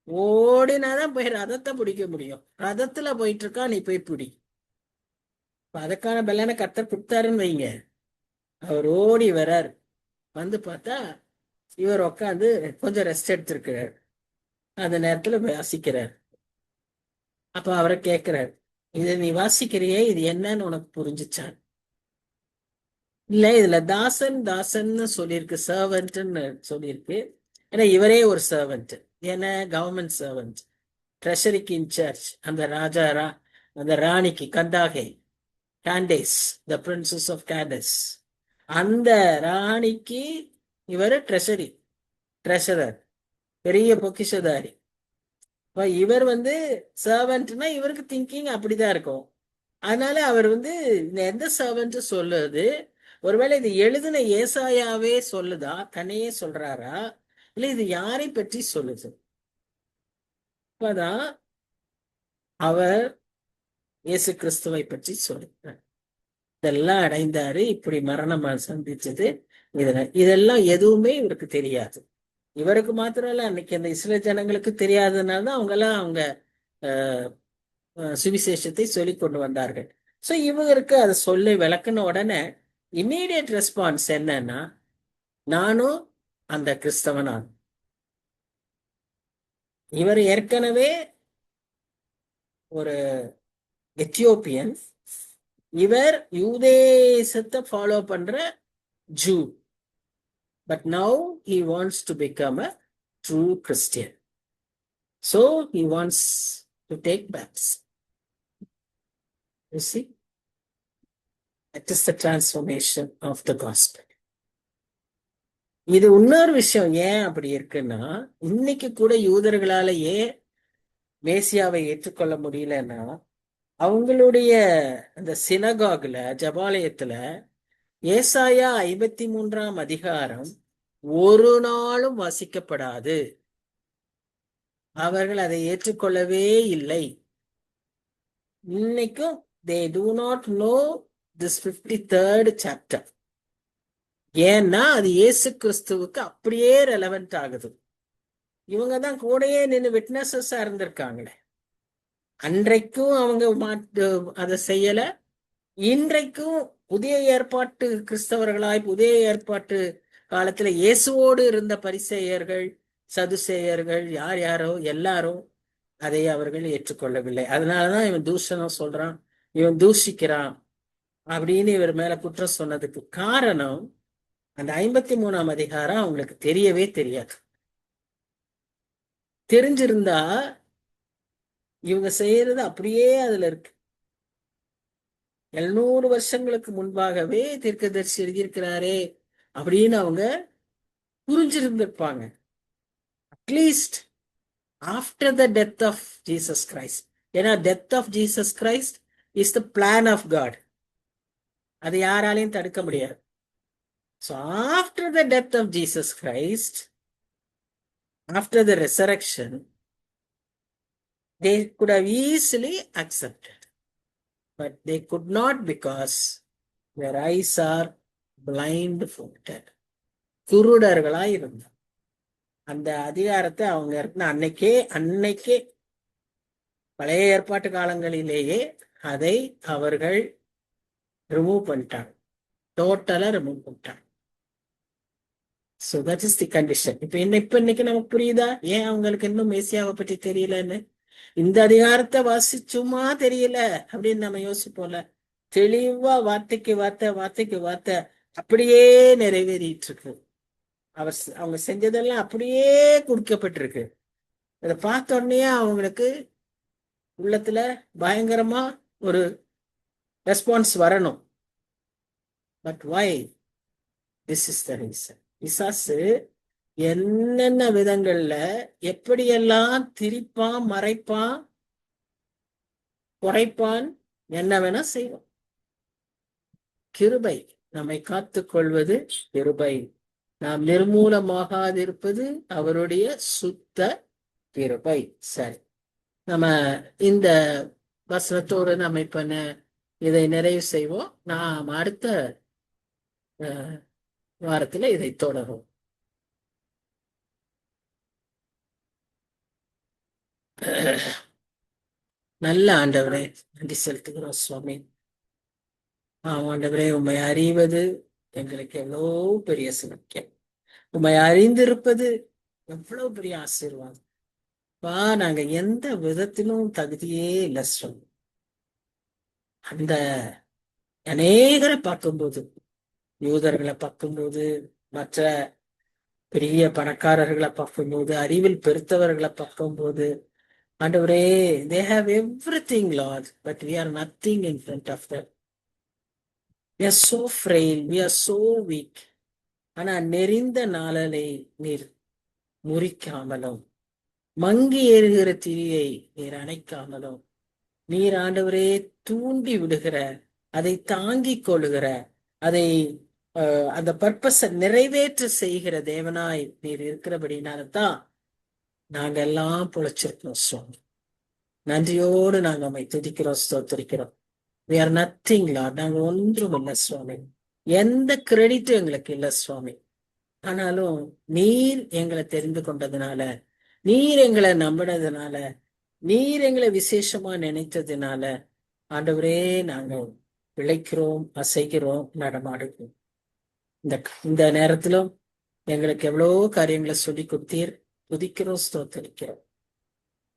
ஓடினாதான் போய் ரதத்தை பிடிக்க முடியும். ரதத்துல போயிட்டு இருக்கா, நீ போய் பிடி. அதுக்கான பலனை கர்த்தர் கொடுத்தாருன்னு வைங்க. அவர் ஓடி வரார். பார்த்தா இவர் உட்காந்து கொஞ்சம் ரெஸ்ட் எடுத்திருக்கிறார். அந்த நேரத்துல வாசிக்கிறார். அப்ப அவரை கேட்கிறார், இதை நீ வாசிக்கிறியே, இது என்னன்னு உனக்கு புரிஞ்சுச்சான்? இல்ல, இதுல தாசன் தாசன்னு சொல்லியிருக்கு, சர்வன்ட்னு சொல்லியிருக்கு. ஏன்னா இவரே ஒரு சர்வன்ட். ஏன்னா கவர்மெண்ட் சர்வன்ட், ட்ரெஷரிக்கு இன்சார்ஜ். அந்த ராணிக்கு கந்தாகை, காண்டேஸ், த பிரின்சஸ் ஆஃப் காண்டஸ், அந்த ராணிக்கு இவர் ட்ரெஷரர், பெரிய பொக்கிஷதாரி. இவர் சர்வன்ட்னா இவருக்கு திங்கிங் அப்படிதான் இருக்கும். அதனால அவர் எந்த சர்வன்ட் சொல்லுது, ஒருவேளை இது எழுதின ஏசாயாவே சொல்லுதா, தன்னையே சொல்றாரா, இல்ல இது யாரை பற்றி சொல்லுது? அப்பதான் அவர் இயேசு கிறிஸ்துவை பற்றி சொல்லுகிறார். இதெல்லாம் அடைந்தாரு, இப்படி மரணம் சந்திச்சது. இதெல்லாம் எதுவுமே இவருக்கு தெரியாது. இவருக்கு மாத்திரம் இல்ல, அன்னைக்கு அந்த இஸ்ரேல் ஜனங்களுக்கு தெரியாததுனால தான் அவங்க அஹ், சுவிசேஷத்தை சொல்லி கொண்டு வந்தார்கள். ஸோ இவருக்கு அதை சொல்லி விளக்குன உடனே இமீடியட் ரெஸ்பான்ஸ் என்னன்னா, நானும் அந்த கிறிஸ்தவனான். இவர் ஏற்கனவே ஒரு எத்தியோப்பியன், இவர் யூதேசத்தை ஃபாலோ பண்ற Jew. But now he wants to become a true Christian. So he wants to take baptism. You see, that is the transformation of the gospel. இது இன்னொரு விஷயம் ஏன் அப்படி இருக்குன்னா, இன்னைக்கு கூட யூதர்களால ஏன் மேசியாவை ஏற்றுக்கொள்ள முடியலன்னா, அவங்களுடைய அந்த சினகாகுல, ஜபாலயத்துல ஏசாயா 53ஆம் அதிகாரம் ஒரு நாளும் வாசிக்கப்படாது. அவர்கள் அதை ஏற்றுக்கொள்ளவே இல்லை. இன்னைக்கும் they do not know this 53rd chapter. ஏன்னா அது இயேசு கிறிஸ்துவுக்கு அப்படியே ரெலவென்ட் ஆகுது. இவங்க தான் கூடயே நின்று விட்னஸஸா இருந்திருக்காங்களே. அன்றைக்கும் அவங்க அதை செய்யல. இன்றைக்கும் புதிய ஏற்பாட்டு கிறிஸ்தவர்களாய், புதிய ஏற்பாட்டு காலத்துல இயேசுவோடு இருந்த பரிசேயர்கள், சதுசேயர்கள், யாரோ எல்லாரும் அதை அவர்கள் ஏற்றுக்கொள்ளவில்லை. அதனாலதான் இவன் தூஷணம் சொல்றான், இவன் தூஷிக்கிறான் அப்படின்னு இவர் மேல குற்றம் சொன்னதுக்கு காரணம், அந்த 53ஆம் அதிகாரம் அவங்களுக்கு தெரியவே தெரியாது. தெரிஞ்சிருந்தா இவங்க செய்யறது அப்படியே அதுல இருக்கு. 700 வருஷங்களுக்கு முன்பாகவே தீர்க்கதரிசி எழுதியிருக்கிறாரே அப்படின்னு அவங்க புரிஞ்சிருந்திருப்பாங்க. At least after the death of Jesus Christ. ஏன்னா death of Jesus Christ is the plan of God. அதை யாராலையும் தடுக்க முடியாது. So after the death of Jesus Christ, after the resurrection, they could have easily accepted. But they could not, because their eyes are blindfolded. குருடர்களாய் இருந்தார். அந்த அதிகாரத்தை அவங்க இருந்த அன்னைக்கே பழைய ஏற்பாட்டு காலங்களிலேயே அதை அவர்கள் ரிமூவ் பண்ணிட்டாங்க. டோட்டலா ரிமூவ் பண்ணிட்டாங்க. So that is the condition. இப்ப இன்னைக்கு நமக்கு புரியுதா ஏன் அவங்களுக்கு இன்னும் மேசியாவை பற்றி தெரியலன்னு? இந்த அதிகாரத்தை வாசிச்சுமா தெரியல அப்படின்னு நம்ம யோசிப்போம்ல. தெளிவா வார்த்தைக்கு வார்த்தை அப்படியே நிறைவேறிட்டு இருக்கு. அவங்க செஞ்சதெல்லாம் அப்படியே கொடுக்கப்பட்டிருக்கு. அதை பார்த்த உடனே அவங்களுக்கு உள்ளத்துல பயங்கரமா ஒரு ரெஸ்பான்ஸ் வரணும். But why? This is the reason. பிசாசு என்னென்ன விதங்கள்ல எப்படியெல்லாம் திரிப்பான், மறைப்பான், குறைப்பான், என்ன வேணா செய்வான். கிருபை நம்மை காத்துக் கொள்வது கிருபை. நாம் நிர்மூலமாகாதிருப்பது அவருடைய சுத்த கிருபை. சரி, நம்ம இந்த வசனத்தோடு நம்ம இப்ப இதை நிறைவு செய்வோம். நாம் அடுத்த வாரத்துல இதை தொடரும். நல்ல ஆண்டவரே, நன்றி செலுத்துகிறோம் சுவாமி. ஆண்டவரே, உம்மை அறிவது எங்களுக்கு எவ்வளோ பெரிய சிலக்கியம். உம்மை அறிந்திருப்பது எவ்வளவு பெரிய ஆசீர்வாதம். நாங்க எந்த விதத்திலும் தகுதியே இல்லை சுவாமி. அந்த அநேகரை பார்க்கும்போது, யூதர்களை பார்க்கும்போது, மற்ற பெரிய பணக்காரர்களை பார்க்கும்போது, அறிவில் பெருத்தவர்களை பார்க்கும்போது, ஆண்டவரே, they have everything, Lord, but we are nothing in front of them. We are so frail, we are so weak. ஆனா நெறிந்த நாளலை நீர் முறிக்காமலும், மங்கி ஏறுகிற திரியை நீர் அணைக்காமலும், நீர் ஆண்டவரே தூண்டி விடுகிற, அதை தாங்கிக் கொள்ளுகிற, அதை அந்த பர்பஸை நிறைவேற்ற செய்கிற தேவனாய் நீர் இருக்கிறபடினால்தான் நாங்க எல்லாம் பொழைச்சிருக்கோம் சுவாமி. நன்றியோடு நாங்க நம்மை துதிக்கிறோம், ஸ்தோத்திரிக்கிறோம். we are nothing Lord. நாங்க ஒன்றும் இல்லை சுவாமி. எந்த கிரெடிட்டும் எங்களுக்கு இல்லை சுவாமி. ஆனாலும் நீர் எங்களை தெரிந்து கொண்டதுனால, நீர் எங்களை நம்பினதுனால, நீர் எங்களை விசேஷமா நினைத்ததுனால ஆண்டவரே நாங்க பிழைக்கிறோம், அசைக்கிறோம், நடமாடுகிறோம். இந்த இந்த நேரத்திலும் எங்களுக்கு எவ்வளவோ காரியங்களை சொல்லி கொடுத்தீர். துதிக்கிறோம், ஸ்தோத்தரிக்கிறோம்.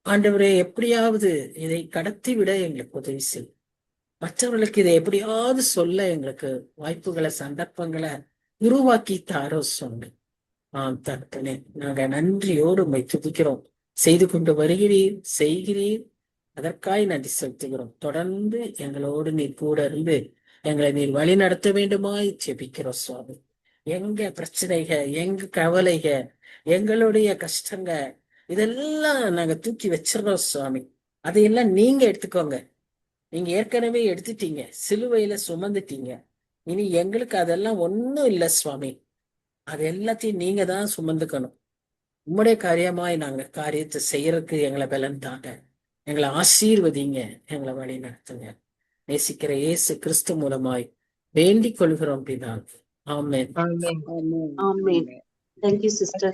ஆண்டவரே, எப்படியாவது இதை கடத்தி விட எங்களுக்கு உதவி செய். மற்றவர்களுக்கு இதை எப்படியாவது சொல்ல எங்களுக்கு வாய்ப்புகளை, சந்தர்ப்பங்களை உருவாக்கி தாரோ சொன்ன. தகப்பனே, நாங்க நன்றியோடு உம்மை துதிக்கிறோம். செய்து கொண்டு வருகிறீர், செய்கிறீர். அதற்காய் நன்றி செலுத்துகிறோம். தொடர்ந்து எங்களோடு நீர் கூட இருந்து எங்களை நீர் வழி நடத்த வேண்டுமாய் ஜெபிக்கிறோம் சுவாமி. எங்க பிரச்சனைக, எங்க கவலைக, எங்களுடைய கஷ்டங்க, இதெல்லாம் நாங்க தூக்கி வச்சிடறோம் சுவாமி. அதையெல்லாம் நீங்க எடுத்துக்கோங்க. நீங்க ஏற்கனவே எடுத்துட்டீங்க, சிலுவையில சுமந்துட்டீங்க. இனி எங்களுக்கு அதெல்லாம் ஒண்ணும் இல்லை சுவாமி. அது எல்லாத்தையும் நீங்க தான் சுமந்துக்கணும். உம்முடைய காரியமாய் நாங்க காரியத்தை செய்யறதுக்கு எங்களை பலன் தாங்க. எங்களை ஆசீர்வதிங்க, எங்களை வழி நடத்துங்க. நேசிக்கிற இயேசு கிறிஸ்து மூலமாய் வேண்டிக் கொள்கிறோம் பிதாவே. ஆமென். Amen. Amen. Thank you, sister.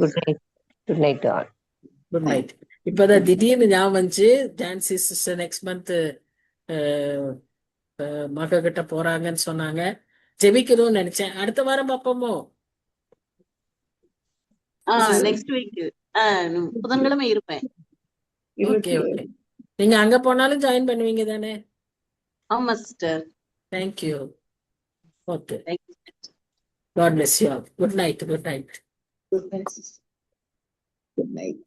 Good night. Good night to all. Good night. இப்பதான் திடீர்னு ஞாபகம் வந்துச்சு, ஜான்சி சிஸ்டர் நெக்ஸ்ட் மந்த் மக கிட்ட போறாங்கன்னு சொன்னாங்க. ஜெபிக்கணும்னு நினைச்சேன். அடுத்த வாரம் பார்ப்போமோ? நெக்ஸ்ட் வீக் புதன்கிழமை இருப்பேன். Okay okay. நீங்க அங்க போனாலும் ஜாயின் பண்ணுவீங்க தானே? ஆமா sister. Thank you. Okay. Thank you. God bless you. Good night. Good night. Good night.